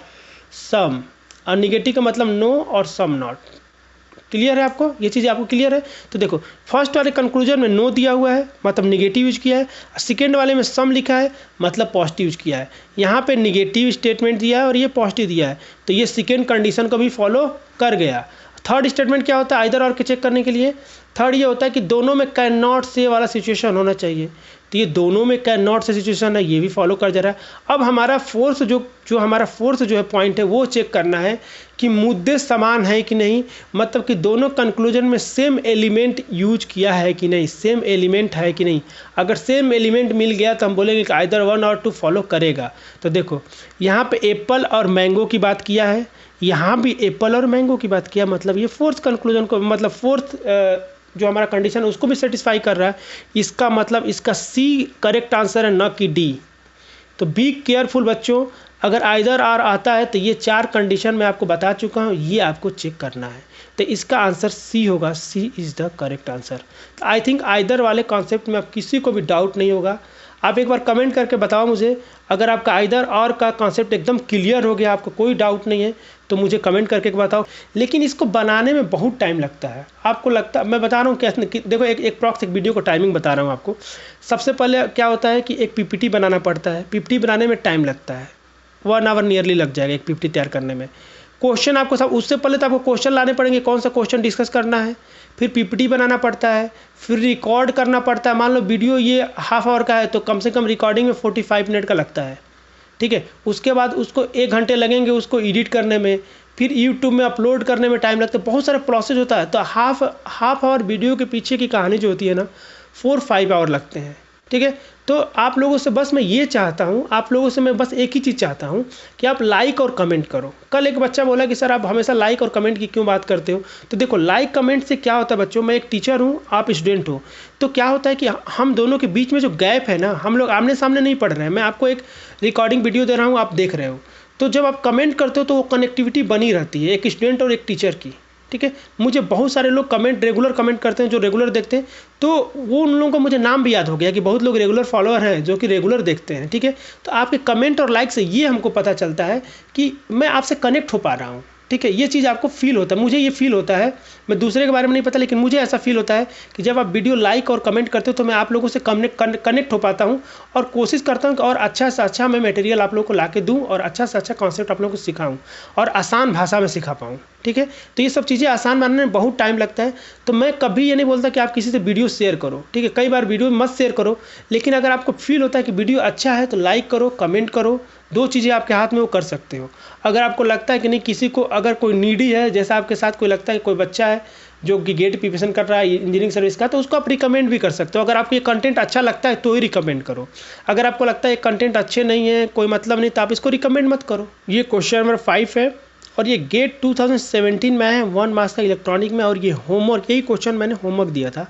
सम, और निगेटिव का मतलब नो और सम नॉट। क्लियर है आपको, ये चीज़ आपको क्लियर है? तो देखो फर्स्ट वाले कंक्लूजन में नो दिया हुआ है मतलब निगेटिव यूज किया है, सेकेंड वाले में सम लिखा है मतलब पॉजिटिव यूज किया है। यहाँ पे निगेटिव स्टेटमेंट दिया है और ये पॉजिटिव दिया है, तो ये सेकेंड कंडीशन को भी फॉलो कर गया। थर्ड स्टेटमेंट क्या होता है आइदर और के चेक करने के लिए? थर्ड ये होता है कि दोनों में कैन नॉट से वाला सिचुएशन होना चाहिए, तो ये दोनों में कैन नॉट से सिचुएशन है, ये भी फॉलो कर जा रहा है। अब हमारा फोर्थ जो हमारा फोर्थ जो है पॉइंट है वो चेक करना है कि मुद्दे समान है कि नहीं, मतलब कि दोनों कंक्लूजन में सेम एलिमेंट यूज किया है कि नहीं, सेम एलिमेंट है कि नहीं। अगर सेम एलिमेंट मिल गया तो हम बोलेंगे कि आइदर 1 और 2 फॉलो करेगा। तो देखो यहाँ पे एप्पल और मैंगो की बात किया है, यहाँ भी एप्पल और मैंगो की बात किया, मतलब ये फोर्थ कंक्लूजन को, मतलब फोर्थ जो हमारा कंडीशन है उसको भी सेटिस्फाई कर रहा है। इसका मतलब इसका सी करेक्ट आंसर है, न कि डी। तो बी केयरफुल बच्चों, अगर आइदर आर आता है तो ये 4 कंडीशन मैं आपको बता चुका हूँ, ये आपको चेक करना है। तो इसका आंसर सी होगा, सी इज़ द करेक्ट आंसर। तो आई थिंक आइदर वाले कॉन्सेप्ट में अब किसी को भी डाउट नहीं होगा। आप एक बार कमेंट करके बताओ मुझे, अगर आपका आइदर और का कॉन्सेप्ट एकदम क्लियर हो गया, आपको कोई डाउट नहीं है, तो मुझे कमेंट करके बताओ। लेकिन इसको बनाने में बहुत टाइम लगता है, आपको लगता, मैं बता रहा हूँ कैसे। देखो एक प्रॉक्स एक वीडियो को टाइमिंग बता रहा हूँ आपको। सबसे पहले क्या होता है कि एक पीपीटी बनाना पड़ता है, पीपीटी बनाने में टाइम लगता है, 1 आवर नियरली लग जाएगा एक पीपीटी तैयार करने में। क्वेश्चन आपको सब, उससे पहले तो आपको क्वेश्चन लाने पड़ेंगे, कौन सा क्वेश्चन डिस्कस करना है, फिर पीपीटी बनाना पड़ता है, फिर रिकॉर्ड करना पड़ता है। मान लो वीडियो ये हाफ आवर का है तो कम से कम रिकॉर्डिंग में 45 मिनट का लगता है, ठीक है। उसके बाद उसको 1 घंटे लगेंगे उसको एडिट करने में, फिर यूट्यूब में अपलोड करने में टाइम लगता है, बहुत सारा प्रोसेस होता है। तो हाफ आवर वीडियो के पीछे की कहानी जो होती है ना, 4-5 आवर लगते हैं, ठीक है। तो आप लोगों से बस मैं ये चाहता हूँ, आप लोगों से मैं बस एक ही चीज़ चाहता हूँ कि आप लाइक और कमेंट करो। कल एक बच्चा बोला कि सर आप हमेशा लाइक और कमेंट की क्यों बात करते हो? तो देखो लाइक कमेंट से क्या होता है बच्चों, मैं एक टीचर हूँ, आप स्टूडेंट हो, तो क्या होता है कि हम दोनों के बीच में जो गैप है ना, हम लोग आमने सामने नहीं पढ़ रहे हैं, मैं आपको एक रिकॉर्डिंग वीडियो दे रहा हूँ, आप देख रहे हो, तो जब आप कमेंट करते हो तो वो कनेक्टिविटी बनी रहती है एक स्टूडेंट और एक टीचर की, ठीक है। मुझे बहुत सारे लोग रेगुलर कमेंट करते हैं, जो रेगुलर देखते हैं, तो वो उन लोगों का मुझे नाम भी याद हो गया कि बहुत लोग रेगुलर फॉलोअर हैं जो कि रेगुलर देखते हैं, ठीक है। तो आपके कमेंट और लाइक से ये हमको पता चलता है कि मैं आपसे कनेक्ट हो पा रहा हूँ, ठीक है। ये चीज़ आपको फील होता है, मुझे ये फील होता है, मैं दूसरे के बारे में नहीं पता, लेकिन मुझे ऐसा फील होता है कि जब आप वीडियो लाइक और कमेंट करते हो तो मैं आप लोगों से कनेक्ट हो पाता हूँ और कोशिश करता हूँ कि और अच्छा से अच्छा मैं मटेरियल आप लोगों को ला के दूँ और अच्छा से अच्छा कॉन्सेप्ट आप लोगों को सिखाऊँ और आसान भाषा में सिखा पाऊँ, ठीक है। तो ये सब चीज़ें आसान बनाने में बहुत टाइम लगता है। तो मैं कभी ये नहीं बोलता कि आप किसी से वीडियो शेयर करो, ठीक है। कई बार वीडियो मत शेयर करो, लेकिन अगर आपको फील होता है कि वीडियो अच्छा है तो लाइक करो, कमेंट करो, 2 चीज़ें आपके हाथ में वो कर सकते हो। अगर आपको लगता है कि नहीं, किसी को अगर कोई नीडी है, जैसा आपके साथ कोई लगता है कोई बच्चा है जो कि गेट प्रिपरेशन कर रहा है इंजीनियरिंग सर्विस का, तो उसको आप रिकमेंड भी कर सकते हो। अगर आपको ये कंटेंट अच्छा लगता है तो ही रिकमेंड करो, अगर आपको लगता है ये कंटेंट अच्छे नहीं है, कोई मतलब नहीं, तो आप इसको रिकमेंड मत करो। ये क्वेश्चन नंबर 5 है और ये गेट 2017 में है 1 मार्क्स का इलेक्ट्रॉनिक में, और ये होमवर्क, यही क्वेश्चन मैंने होमवर्क दिया था।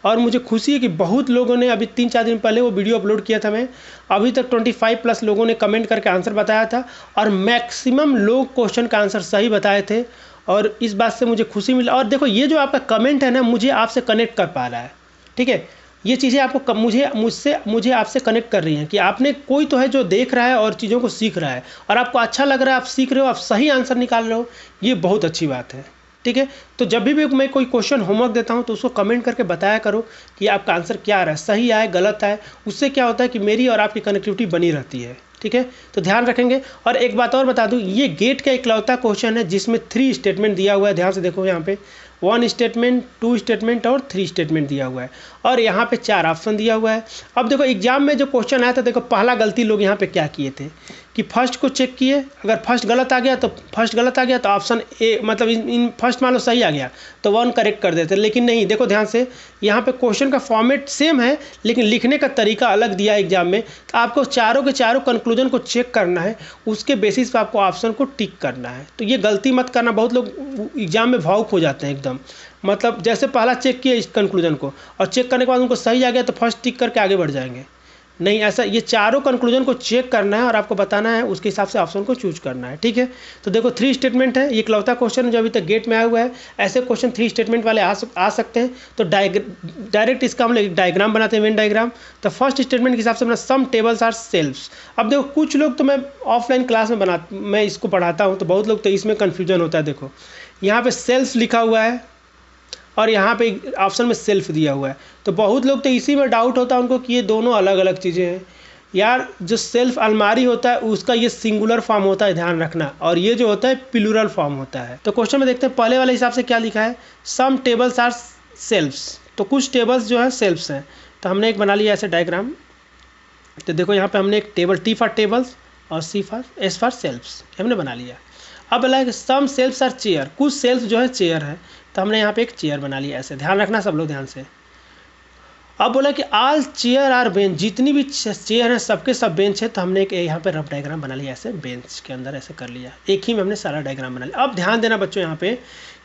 और मुझे खुशी है कि बहुत लोगों ने, अभी 3-4 दिन पहले वो वीडियो अपलोड किया था मैं, अभी तक 25+ लोगों ने कमेंट करके आंसर बताया था और मैक्सिमम लोग क्वेश्चन का आंसर सही बताए थे, और इस बात से मुझे खुशी मिला। और देखो ये जो आपका कमेंट है ना, मुझे आपसे कनेक्ट कर पा रहा है, ठीक है। ये चीज़ें आपको मुझे आपसे कनेक्ट कर रही हैं कि आपने, कोई तो है जो देख रहा है और चीज़ों को सीख रहा है, और आपको अच्छा लग रहा है, आप सीख रहे हो, आप सही आंसर निकाल रहे हो, ये बहुत अच्छी बात है, ठीक है। तो जब भी मैं कोई क्वेश्चन होमवर्क देता हूं तो उसको कमेंट करके बताया करो कि आपका आंसर क्या आ रहा है, सही आए गलत आए। उससे क्या होता है कि मेरी और आपकी कनेक्टिविटी बनी रहती है, ठीक है। तो ध्यान रखेंगे। और एक बात और बता दूं, ये गेट का इकलौता क्वेश्चन है जिसमें 3 स्टेटमेंट दिया हुआ है, ध्यान से देखो यहाँ पे। 1 स्टेटमेंट, 2 स्टेटमेंट और 3 स्टेटमेंट दिया हुआ है और यहाँ पे 4 ऑप्शन दिया हुआ है। अब देखो एग्जाम में जो क्वेश्चन आया था, देखो पहला गलती लोग यहाँ पे क्या किए थे कि फर्स्ट को चेक किए, अगर फर्स्ट गलत आ गया तो ऑप्शन ए मतलब इन फर्स्ट मान लो सही आ गया तो 1 करेक्ट कर देते, लेकिन नहीं। देखो ध्यान से, यहाँ पे क्वेश्चन का फॉर्मेट सेम है लेकिन लिखने का तरीका अलग दिया है एग्जाम में, तो आपको चारों के चारों कंक्लूजन को चेक करना है, उसके बेसिस पर आपको ऑप्शन को टिक करना है। तो ये गलती मत करना, बहुत लोग एग्जाम में भावुक हो जाते हैं एकदम, मतलब जैसे पहला चेक किया इस कंक्लूजन को और चेक करने के बाद उनको सही आ गया तो फर्स्ट टिक करके आगे बढ़ जाएंगे। नहीं, ऐसा ये चारों कंक्लूजन को चेक करना है और आपको बताना है, उसके हिसाब से ऑप्शन को चूज करना है, ठीक है। तो देखो 3 स्टेटमेंट है, ये इकलौता क्वेश्चन जो अभी तक गेट में आया हुआ है। ऐसे क्वेश्चन 3 स्टेटमेंट वाले आ सकते हैं। तो डायरेक्ट इसका हम लोग डायग्राम बनाते हैं, वेन डायग्राम। तो फर्स्ट स्टेटमेंट के हिसाब से अपना सम टेबल्स आर सेल्फ्स। अब देखो कुछ लोग तो मैं ऑफलाइन क्लास में मैं इसको पढ़ाता हूँ तो बहुत लोग तो इसमें कन्फ्यूजन होता है। देखो यहाँ पे सेल्फ लिखा हुआ है और यहाँ पे ऑप्शन में सेल्फ दिया हुआ है, तो बहुत लोग तो इसी में डाउट होता है उनको कि ये दोनों अलग अलग चीज़ें हैं। यार जो सेल्फ अलमारी होता है उसका ये सिंगुलर फॉर्म होता है, ध्यान रखना, और ये जो होता है प्लूरल फॉर्म होता है। तो क्वेश्चन में देखते हैं पहले वाले हिसाब से क्या लिखा है, सम टेबल्स आर सेल्फ्स। तो कुछ टेबल्स जो है सेल्फ्स हैं, तो हमने एक बना लिया ऐसे डायग्राम। तो देखो यहाँ पे हमने एक टेबल, टी फॉर टेबल्स और एस फॉर सेल्फ्स हमने बना लिया। अब बोला है कि सम सेल्फ्स आर चेयर, कुछ सेल्फ जो है चेयर है, तो हमने यहाँ पे एक चेयर बना लिया ऐसे, ध्यान रखना सब लोग ध्यान से। अब बोला कि ऑल चेयर आर बेंच, जितनी भी चेयर है सबके सब बेंच है, तो हमने एक यहाँ पे रफ डायग्राम बना लिया ऐसे, बेंच के अंदर ऐसे कर लिया, एक ही में हमने सारा डायग्राम बना लिया। अब ध्यान देना बच्चों यहाँ पे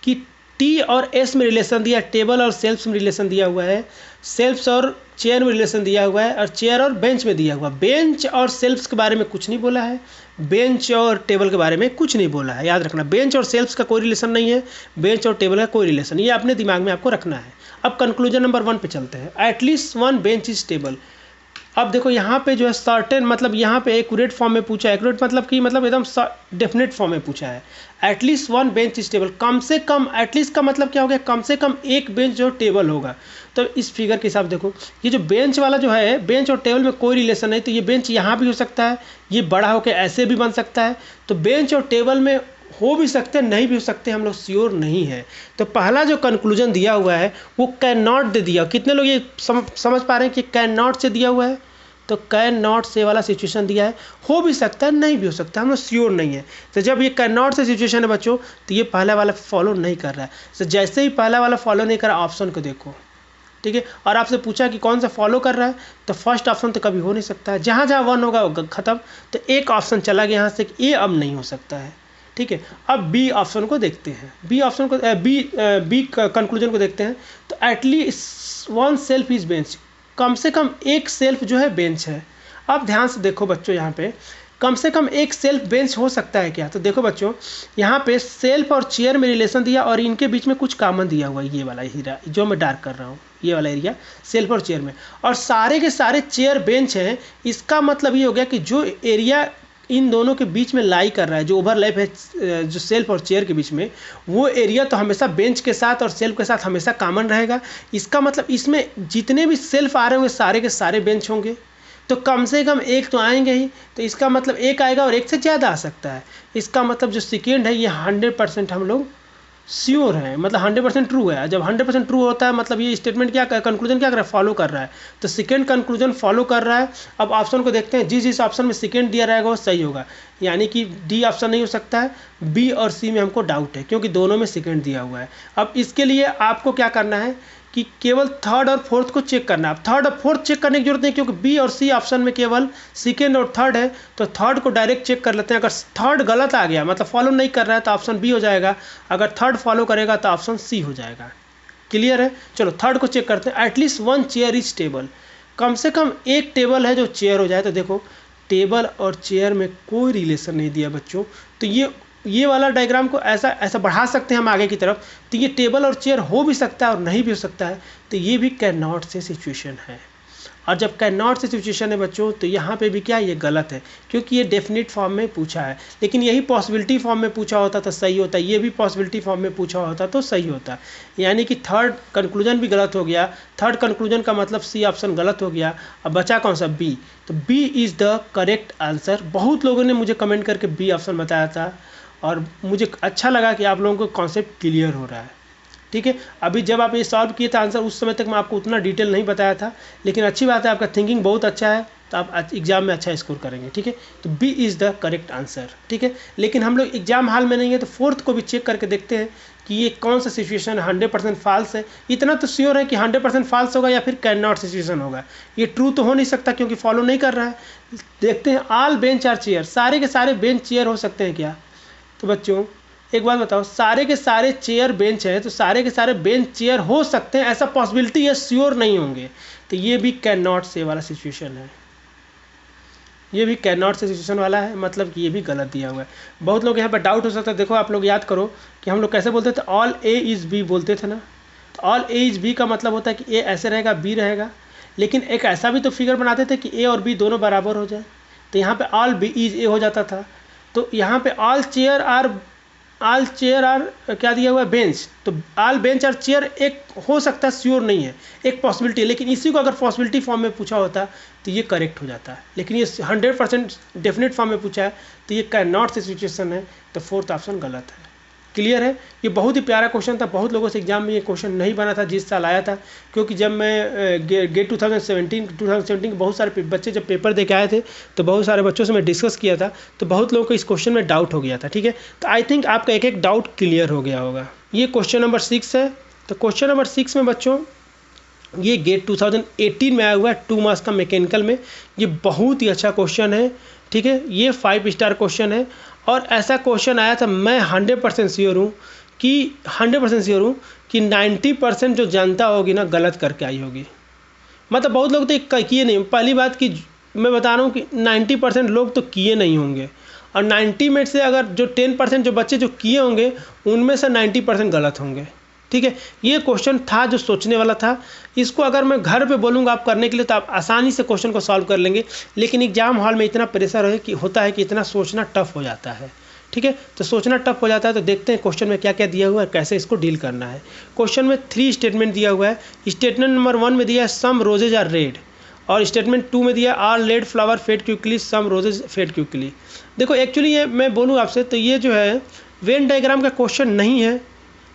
कि टी और एस में रिलेशन दिया, टेबल और सेल्फ्स में रिलेशन दिया हुआ है, सेल्फ्स और चेयर में रिलेशन दिया हुआ है, और चेयर और बेंच में दिया हुआ। बेंच और सेल्फ्स के बारे में कुछ नहीं बोला है, बेंच और टेबल के बारे में कुछ नहीं बोला है। याद रखना, बेंच और सेल्फ्स का कोई रिलेशन नहीं है, बेंच और टेबल का कोई रिलेशन, ये अपने दिमाग में आपको रखना है। अब कंक्लूजन नंबर 1 पे चलते हैं, एटलीस्ट 1 बेंच इज टेबल। अब देखो यहाँ पे जो है सर्टेन, मतलब यहाँ पे एक्यूरेट फॉर्म में पूछा है, एक्यूरेट मतलब कि मतलब एकदम डेफिनेट फॉर्म में पूछा है। एटलीस्ट 1 बेंच इज टेबल, कम से कम, एटलीस्ट का मतलब क्या हो गया, कम से कम एक बेंच जो टेबल होगा। तो इस फिगर के हिसाब देखो, ये जो बेंच वाला जो है, बेंच और टेबल में कोई रिलेशन नहीं, तो ये बेंच यहाँ भी हो सकता है, ये बड़ा होकर ऐसे भी बन सकता है। तो बेंच और टेबल में हो भी सकते हैं, नहीं भी हो सकते, हम लोग श्योर नहीं है। तो पहला जो कंक्लूजन दिया हुआ है वो कैन नॉट दे दिया। कितने लोग ये समझ पा रहे हैं कि कैन नॉट से दिया हुआ है, तो कैन नॉट से वाला सिचुएशन दिया है, हो भी सकता है नहीं भी हो सकता, हम लोग श्योर नहीं है। तो जब ये कैन नॉट से सिचुएशन है बच्चों, तो ये पहला वाला फॉलो नहीं कर रहा है। तो जैसे ही पहला वाला फॉलो नहीं कर रहा, ऑप्शन को देखो, ठीक है। और आपसे पूछा कि कौन सा फॉलो कर रहा है, तो फर्स्ट ऑप्शन तो कभी हो नहीं सकता है, जहाँ जहाँ 1 होगा वो खत्म। तो एक ऑप्शन चला गया यहाँ से कि ए अब नहीं हो सकता है, ठीक है। अब बी ऑप्शन को देखते हैं, बी ऑप्शन को बी कंक्लूजन को देखते हैं। तो एटलीस्ट 1 सेल्फ इज बेंच, कम से कम एक सेल्फ जो है बेंच है। अब ध्यान से देखो बच्चों, यहाँ पे कम से कम एक सेल्फ बेंच हो सकता है क्या, तो देखो बच्चों यहाँ पे सेल्फ और चेयर में रिलेशन दिया और इनके बीच में कुछ कॉमन दिया हुआ है, ये वाला हीरा जो मैं डार्क कर रहा हूँ, ये वाला एरिया सेल्फ और चेयर में, और सारे के सारे चेयर बेंच हैं। इसका मतलब ये हो गया कि जो एरिया इन दोनों के बीच में लाई कर रहा है, जो ओवरलैप है जो सेल्फ और चेयर के बीच में, वो एरिया तो हमेशा बेंच के साथ और सेल्फ के साथ हमेशा कॉमन रहेगा। इसका मतलब इसमें जितने भी सेल्फ आ रहे होंगे सारे के सारे बेंच होंगे, तो कम से कम एक तो आएंगे ही। तो इसका मतलब एक आएगा और एक से ज़्यादा आ सकता है। इसका मतलब जो सेकेंड है ये 100% हम लोग श्योर है, मतलब 100% ट्रू है। जब 100% ट्रू होता है मतलब ये स्टेटमेंट क्या कंक्लूजन क्या कर रहा है, फॉलो कर रहा है। तो सेकंड कंक्लूजन फॉलो कर रहा है। अब ऑप्शन को देखते हैं, जिस ऑप्शन में सेकंड दिया रहेगा वो सही होगा, यानी कि डी ऑप्शन नहीं हो सकता है। बी और सी में हमको डाउट है क्योंकि दोनों में सेकंड दिया हुआ है। अब इसके लिए आपको क्या करना है कि केवल थर्ड और फोर्थ को चेक करना है। अब थर्ड और फोर्थ चेक करने की जरूरत नहीं क्योंकि बी और सी ऑप्शन में केवल सेकेंड और थर्ड है, तो थर्ड को डायरेक्ट चेक कर लेते हैं। अगर थर्ड गलत आ गया मतलब फॉलो नहीं कर रहा है तो ऑप्शन बी हो जाएगा, अगर थर्ड फॉलो करेगा तो ऑप्शन सी हो जाएगा। क्लियर है, चलो थर्ड को चेक करते हैं। एटलीस्ट 1 चेयर इज टेबल, कम से कम एक टेबल है जो चेयर हो जाए। तो देखो टेबल और चेयर में कोई रिलेशन नहीं दिया बच्चों, तो ये वाला डायग्राम को ऐसा बढ़ा सकते हैं हम आगे की तरफ। तो ये टेबल और चेयर हो भी सकता है और नहीं भी हो सकता है, तो ये भी कैन नॉट से सिचुएशन है। और जब कैन नॉट से सिचुएशन है बच्चों तो यहाँ पे भी क्या ये गलत है क्योंकि ये डेफिनेट फॉर्म में पूछा है, लेकिन यही पॉसिबिलिटी फॉर्म में पूछा होता तो सही होता, ये भी पॉसिबिलिटी फॉर्म में पूछा होता तो सही होता। यानी कि थर्ड कंक्लूजन भी गलत हो गया, थर्ड कंक्लूजन का मतलब सी ऑप्शन गलत हो गया। अब बचा कौन सा, बी। तो B is the correct answer. बहुत लोगों ने मुझे कमेंट करके बी ऑप्शन बताया था और मुझे अच्छा लगा कि आप लोगों को कॉन्सेप्ट क्लियर हो रहा है। ठीक है। अभी जब आप ये सॉल्व किए थे आंसर, उस समय तक मैं आपको उतना डिटेल नहीं बताया था, लेकिन अच्छी बात है आपका थिंकिंग बहुत अच्छा है, तो आप एग्जाम में अच्छा स्कोर करेंगे, ठीक है। तो B is the correct answer, ठीक है। लेकिन हम लोग एग्जाम हॉल में नहीं है, तो फोर्थ को भी चेक करके देखते हैं कि ये कौन सा सिचुएशन 100% फॉल्स है। इतना तो श्योर है कि 100% फॉल्स होगा या फिर कैन नॉट सिचुएशन होगा, ये ट्रू तो हो नहीं सकता क्योंकि फॉलो नहीं कर रहा है। देखते हैं, ऑल बेंच आर चेयर, सारे के सारे बेंच चेयर हो सकते हैं क्या? तो बच्चों एक बात बताओ, सारे के सारे चेयर बेंच है, तो सारे के सारे बेंच चेयर हो सकते हैं, ऐसा पॉसिबिलिटी है, श्योर नहीं होंगे, तो ये भी कैन नॉट से वाला सिचुएशन है, ये भी कैन नॉट से सिचुएशन वाला है, मतलब कि ये भी गलत दिया हुआ है। बहुत लोग यहाँ पर डाउट हो सकता है। देखो आप लोग याद करो कि हम लोग कैसे बोलते थे, ऑल ए इज़ बी बोलते थे ना। तो ऑल ए इज़ बी का मतलब होता है कि ए ऐसे रहेगा, बी रहेगा, लेकिन एक ऐसा भी तो फिगर बनाते थे कि ए और बी दोनों बराबर हो जाए, तो यहाँ पे ऑल बी इज ए हो जाता था। तो यहाँ पे ऑल चेयर आर क्या दिया हुआ है, बेंच, तो ऑल बेंच आर चेयर एक हो सकता है, श्योर नहीं है, एक पॉसिबिलिटी है, लेकिन इसी को अगर पॉसिबिलिटी फॉर्म में पूछा होता तो ये करेक्ट हो जाता है, लेकिन ये 100% डेफिनेट फॉर्म में पूछा है, तो ये कैन नॉट से सिचुएशन है, तो फोर्थ ऑप्शन गलत है। क्लियर है? ये बहुत ही प्यारा क्वेश्चन था, बहुत लोगों से एग्जाम में ये क्वेश्चन नहीं बना था जिस साल आया था, क्योंकि जब मैं गेट 2017 के बहुत सारे बच्चे जब पेपर दे के आए थे, तो बहुत सारे बच्चों से मैं डिस्कस किया था, तो बहुत लोगों को इस क्वेश्चन में डाउट हो गया था, ठीक है। तो आई थिंक आपका एक एक डाउट क्लियर हो गया होगा। ये क्वेश्चन नंबर 6 है। तो क्वेश्चन नंबर 6 में बच्चों, ये गेट 2018 में आया हुआ है 2 मार्क्स का मैकेनिकल में, ये बहुत ही अच्छा क्वेश्चन है, ठीक है। ये 5 स्टार क्वेश्चन है, और ऐसा क्वेश्चन आया था, मैं 100% श्योर हूँ कि 90% जो जनता होगी ना, गलत करके आई होगी। मतलब बहुत लोग तो किए नहीं, पहली बात कि मैं बता रहा हूँ कि 90% लोग तो किए नहीं होंगे, और 90 में से अगर जो 10% जो बच्चे जो किए होंगे, उनमें से 90% गलत होंगे, ठीक है। ये क्वेश्चन था जो सोचने वाला था। इसको अगर मैं घर पे बोलूँगा आप करने के लिए, तो आप आसानी से क्वेश्चन को सॉल्व कर लेंगे, लेकिन एग्जाम हॉल में इतना प्रेशर है कि होता है कि इतना सोचना टफ हो जाता है, ठीक है। तो सोचना टफ हो जाता है, तो देखते हैं क्वेश्चन में क्या क्या दिया हुआ है, कैसे इसको डील करना है। क्वेश्चन में 3 स्टेटमेंट दिया हुआ है। स्टेटमेंट नंबर 1 में दिया है सम रोजेज आर रेड, और स्टेटमेंट 2 में दिया all red flower fade quickly, some roses fade quickly. देखो एक्चुअली ये मैं बोलूँ आपसे, तो ये जो है वेन डायग्राम का क्वेश्चन नहीं है,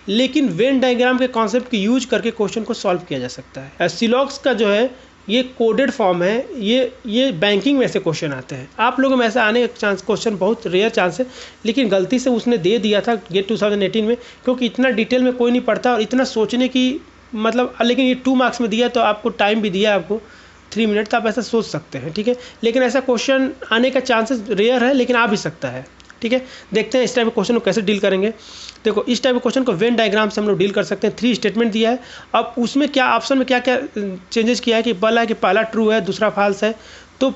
लेकिन वेन डायग्राम के कॉन्सेप्ट की यूज करके क्वेश्चन को सॉल्व किया जा सकता है। सिलॉक्स का जो है ये कोडेड फॉर्म है, ये बैंकिंग में से क्वेश्चन आते हैं। आप लोगों में ऐसा आने का चांस, क्वेश्चन बहुत रेयर चांस है, लेकिन गलती से उसने दे दिया था गेट 2018 में, क्योंकि इतना डिटेल में कोई नहीं पढ़ता और इतना सोचने की मतलब, लेकिन ये 2 मार्क्स में दिया, तो आपको टाइम भी दिया, आपको 3 मिनट, तो आप ऐसा सोच सकते हैं, ठीक है। लेकिन ऐसा क्वेश्चन आने का चांसेस रेयर है, लेकिन आ भी सकता है, ठीक है। देखते हैं इस टाइप के क्वेश्चन को कैसे डील करेंगे। देखो इस टाइप के क्वेश्चन को वेन डायग्राम से हम लोग डील कर सकते हैं। 3 स्टेटमेंट दिया है, अब उसमें क्या ऑप्शन में क्या क्या चेंजेस किया है कि पहला ट्रू है, दूसरा फॉल्स है, तो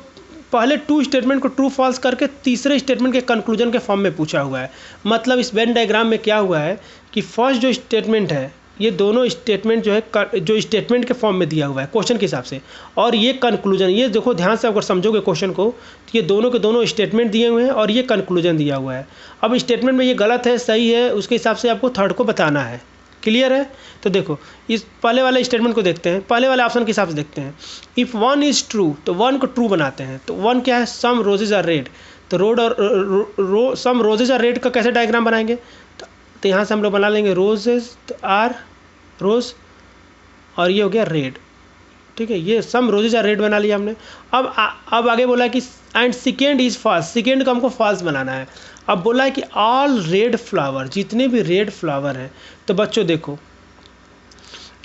पहले 2 स्टेटमेंट को ट्रू फॉल्स करके तीसरे स्टेटमेंट के कंक्लूजन के फॉर्म में पूछा हुआ है। मतलब इस वेन डायग्राम में क्या हुआ है कि फर्स्ट जो स्टेटमेंट है, ये दोनों स्टेटमेंट जो है जो स्टेटमेंट के फॉर्म में दिया हुआ है क्वेश्चन के हिसाब से, और ये कंक्लूजन, ये देखो ध्यान से अगर समझोगे क्वेश्चन को, तो ये दोनों के दोनों स्टेटमेंट दिए हुए हैं और ये कंक्लूजन दिया हुआ है। अब स्टेटमेंट में ये गलत है सही है, उसके हिसाब से आपको थर्ड को बताना है। क्लियर है? तो देखो इस पहले वाले स्टेटमेंट को देखते हैं, पहले वाले ऑप्शन के हिसाब से देखते हैं। इफ़ 1 इज़ ट्रू, तो 1 को ट्रू बनाते हैं। तो 1 क्या है, सम रोजेज आर रेड, तो रोड और सम रोजेज आर रेड का कैसे डायग्राम बनाएंगे, तो यहाँ से हम लोग बना लेंगे रोजेज आर रोज, और ये हो गया रेड, ठीक है। ये सम रोजेज आर रेड बना लिया हमने। अब आगे बोला कि and second is false, second को हमको फॉल्स बनाना है। अब बोला है कि ऑल रेड फ्लावर, जितने भी रेड फ्लावर हैं, तो बच्चों देखो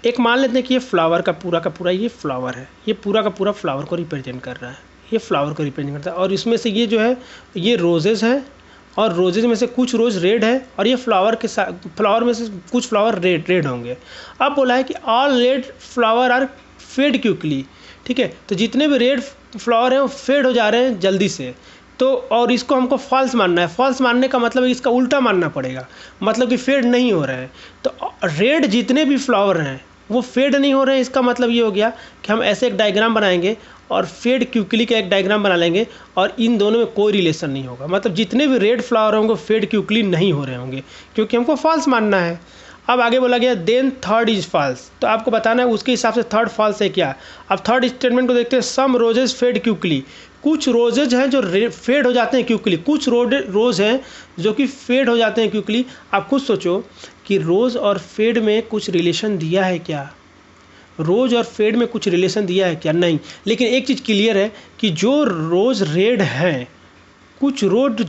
एक मान लेते हैं कि ये फ्लावर का पूरा ये फ्लावर है, ये पूरा का पूरा फ्लावर को रिप्रेजेंट कर रहा है, ये फ्लावर को रिप्रेजेंट करता है, और इसमें से ये जो है ये रोजेज़ है, और रोजेज में से कुछ रोज रेड है, और ये फ्लावर में से कुछ फ्लावर रेड होंगे। अब बोला है कि all red flower are fade quickly, ठीक है। तो जितने भी रेड फ्लावर हैं वो फेड हो जा रहे हैं जल्दी से, तो और इसको हमको फॉल्स मानना है। फॉल्स मानने का मतलब इसका उल्टा मानना पड़ेगा, मतलब कि फेड नहीं हो रहे हैं। तो रेड जितने भी फ्लावर हैं वो फेड नहीं हो रहे हैं, इसका मतलब ये हो गया कि हम ऐसे एक डायग्राम बनाएंगे और फेड क्विकली का एक डायग्राम बना लेंगे, और इन दोनों में कोई रिलेशन नहीं होगा। मतलब जितने भी रेड फ्लावर होंगे फेड क्विकली नहीं हो रहे होंगे, क्योंकि हमको फॉल्स मानना है। अब आगे बोला गया देन थर्ड इज फॉल्स, तो आपको बताना है उसके हिसाब से थर्ड फॉल्स है क्या। अब थर्ड स्टेटमेंट को देखते हैं, सम रोजेज फेड क्विकली, कुछ रोजेज हैं जो फेड हो जाते हैं क्विकली, कुछ रोज हैं जो कि फेड हो जाते हैं क्विकली। आप खुद सोचो कि रोज़ और फेड में कुछ रिलेशन दिया है क्या, रोज़ और फेड में कुछ रिलेशन दिया है क्या, नहीं। लेकिन एक चीज़ क्लियर है कि जो रोज़ रेड हैं, कुछ रोड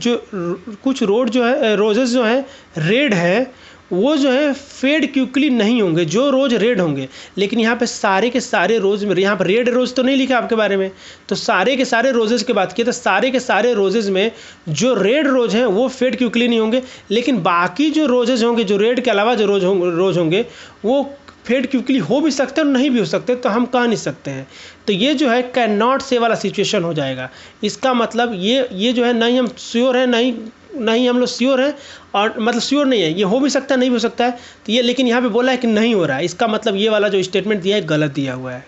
जो है रोजेस जो है रेड है, वो जो है फेड क्विकली नहीं होंगे जो रोज़ रेड होंगे। लेकिन यहाँ पे सारे के सारे रोज़ में, यहाँ पर रेड रोज़ तो नहीं लिखा आपके बारे में, तो सारे के सारे रोजेज़ की बात की तो सारे के सारे रोजेज़ में जो रेड रोज़ हैं वो फेड क्विकली नहीं होंगे। लेकिन बाकी जो रोजेज़ होंगे, जो रेड के अलावा जो रोज़ होंगे, वो फेड क्विकली हो भी सकते हैं और नहीं भी हो सकते, तो हम कह नहीं सकते हैं। तो ये जो है कैन नॉट से वाला सिचुएशन हो जाएगा। इसका मतलब ये जो है नहीं हम श्योर हैं, नहीं हम लोग श्योर हैं, और मतलब श्योर नहीं है, ये हो भी सकता है नहीं हो सकता है। तो ये लेकिन यहाँ पे बोला है कि नहीं हो रहा है, इसका मतलब ये वाला जो स्टेटमेंट दिया है गलत दिया हुआ है।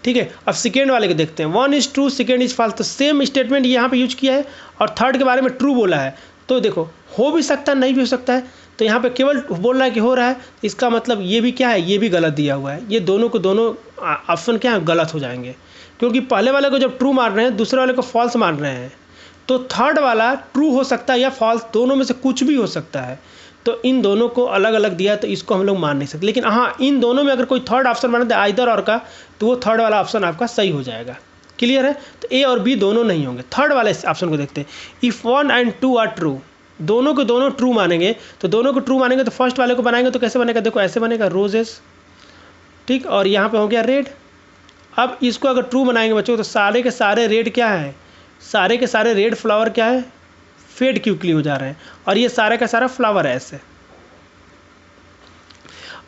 ठीक है, अब सेकेंड वाले को देखते हैं। 1 is true, second is false. तो सेम स्टेटमेंट यहाँ पे यूज किया है और थर्ड के बारे में ट्रू बोला है। तो देखो हो भी सकता है नहीं भी हो सकता है, तो यहाँ पे केवल बोल रहा है कि हो रहा है, इसका मतलब ये भी क्या है, ये भी गलत दिया हुआ है। ये दोनों को दोनों ऑप्शन क्या है, गलत हो जाएंगे, क्योंकि पहले वाले को जब ट्रू मान रहे हैं, दूसरे वाले को फॉल्स मान रहे हैं, तो थर्ड वाला ट्रू हो सकता है या फॉल्स, दोनों में से कुछ भी हो सकता है। तो इन दोनों को अलग अलग दिया है, तो इसको हम लोग मान नहीं सकते। लेकिन हाँ, इन दोनों में अगर कोई थर्ड ऑप्शन माना था आइदर और का, तो वो थर्ड वाला ऑप्शन आपका सही हो जाएगा। क्लियर है, तो ए और बी दोनों नहीं होंगे। थर्ड वाले ऑप्शन को देखते हैं। इफ़ 1 and 2 आर ट्रू, दोनों को दोनों ट्रू मानेंगे, तो दोनों को ट्रू मानेंगे तो फर्स्ट वाले को बनाएंगे तो कैसे बनेगा, देखो ऐसे बनेगा रोजेस, ठीक, और यहाँ पे हो गया रेड। अब इसको अगर ट्रू बनाएंगे बच्चों, तो सारे के सारे रेड क्या है, सारे के सारे रेड फ्लावर क्या है, फेड क्विकली हो जा रहे हैं, और ये सारा का सारा फ्लावर है ऐसे।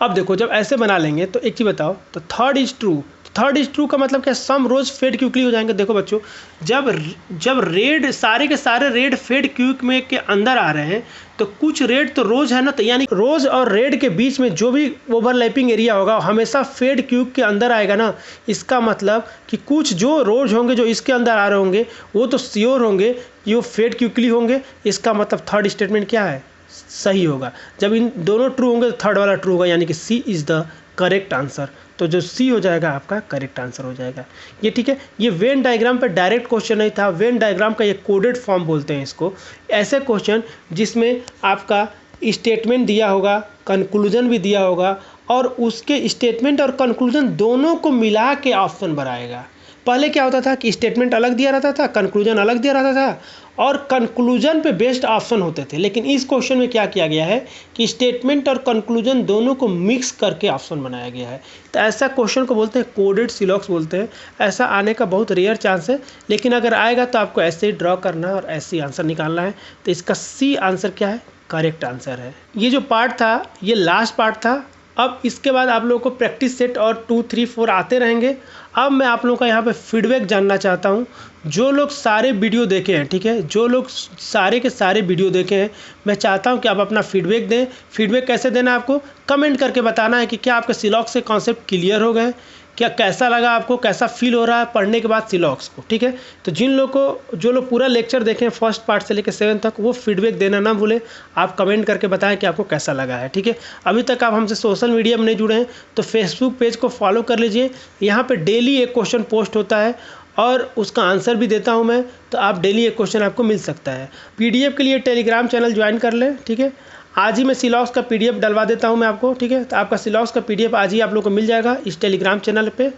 अब देखो जब ऐसे बना लेंगे तो एक चीज़ बताओ, तो third is true. Third is true का मतलब क्या, सम रोज फेड क्विकली हो जाएंगे। देखो बच्चों, जब रेड सारे के सारे रेड फेड क्विक में के अंदर आ रहे हैं, तो कुछ रेड तो रोज है ना, तो यानी रोज और रेड के बीच में जो भी ओवरलैपिंग एरिया होगा हमेशा फेड क्विक के अंदर आएगा ना। इसका मतलब कि कुछ जो रोज होंगे जो इसके अंदर आ रहे होंगे, वो तो श्योर होंगे कि वो फेड क्विकली होंगे। इसका मतलब थर्ड स्टेटमेंट क्या है, सही होगा। जब इन दोनों ट्रू होंगे तो थर्ड वाला ट्रू होगा, यानी कि सी इज़ द करेक्ट आंसर। तो जो सी हो जाएगा आपका करेक्ट आंसर हो जाएगा ये। ठीक है, ये वेन डायग्राम पर डायरेक्ट क्वेश्चन नहीं था, वेन डायग्राम का ये कोडेड फॉर्म बोलते हैं इसको। ऐसे क्वेश्चन जिसमें आपका स्टेटमेंट दिया होगा, कंक्लूजन भी दिया होगा, और उसके स्टेटमेंट और कंक्लूजन दोनों को मिला के ऑप्शन बनाएगा। पहले क्या होता था कि स्टेटमेंट अलग दिया रहता था, कंक्लूजन अलग दिया रहता था, और कंक्लूजन पे बेस्ड ऑप्शन होते थे। लेकिन इस क्वेश्चन में क्या किया गया है कि स्टेटमेंट और कंक्लूजन दोनों को मिक्स करके ऑप्शन बनाया गया है। तो ऐसा क्वेश्चन को बोलते हैं कोडेड सिलॉक्स बोलते हैं। ऐसा आने का बहुत रेयर चांस है, लेकिन अगर आएगा तो आपको ऐसे ही ड्रॉ करना है और ऐसे ही आंसर निकालना है। तो इसका सी आंसर क्या है, करेक्ट आंसर है। ये जो पार्ट था ये लास्ट पार्ट था। अब इसके बाद आप लोगों को प्रैक्टिस सेट और 2, 3, 4 आते रहेंगे। अब मैं आप लोगों का यहाँ पे फीडबैक जानना चाहता हूँ। जो लोग सारे वीडियो देखे हैं, ठीक है, जो लोग सारे के सारे वीडियो देखे हैं, मैं चाहता हूँ कि आप अपना फीडबैक दें। फीडबैक कैसे देना है, आपको कमेंट करके बताना है कि क्या आपके सिलॉक्स से कॉन्सेप्ट क्लियर हो गए, क्या कैसा लगा आपको, कैसा फील हो रहा है पढ़ने के बाद सिलॉक्स को। ठीक है, तो जो लोग पूरा लेक्चर देखें फर्स्ट पार्ट से लेकर 7 तक, वो फीडबैक देना ना भूलें। आप कमेंट करके बताएं कि आपको कैसा लगा है। ठीक है, अभी तक आप हमसे सोशल मीडिया में नहीं जुड़े हैं तो फेसबुक पेज को फॉलो कर लीजिए। यहाँ पर डेली एक क्वेश्चन पोस्ट होता है और उसका आंसर भी देता हूँ मैं, तो आप डेली एक क्वेश्चन आपको मिल सकता है। PDF के लिए टेलीग्राम चैनल ज्वाइन कर लें। ठीक है, आज ही मैं सिलॉक्स का PDF डलवा देता हूं मैं आपको। ठीक है, तो आपका सिलॉक्स का PDF आज ही आप लोग को मिल जाएगा इस टेलीग्राम चैनल पे।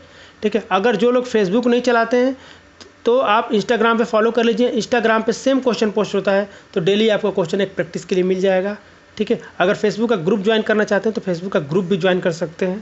ठीक है, अगर जो लोग फेसबुक नहीं चलाते हैं तो आप इंस्टाग्राम पे फॉलो कर लीजिए। इंस्टाग्राम पे सेम क्वेश्चन पोस्ट होता है, तो डेली आपको क्वेश्चन एक प्रैक्टिस के लिए मिल जाएगा। ठीक है, अगर फेसबुक का ग्रुप ज्वाइन करना चाहते हैं तो फेसबुक का ग्रुप भी ज्वाइन कर सकते हैं।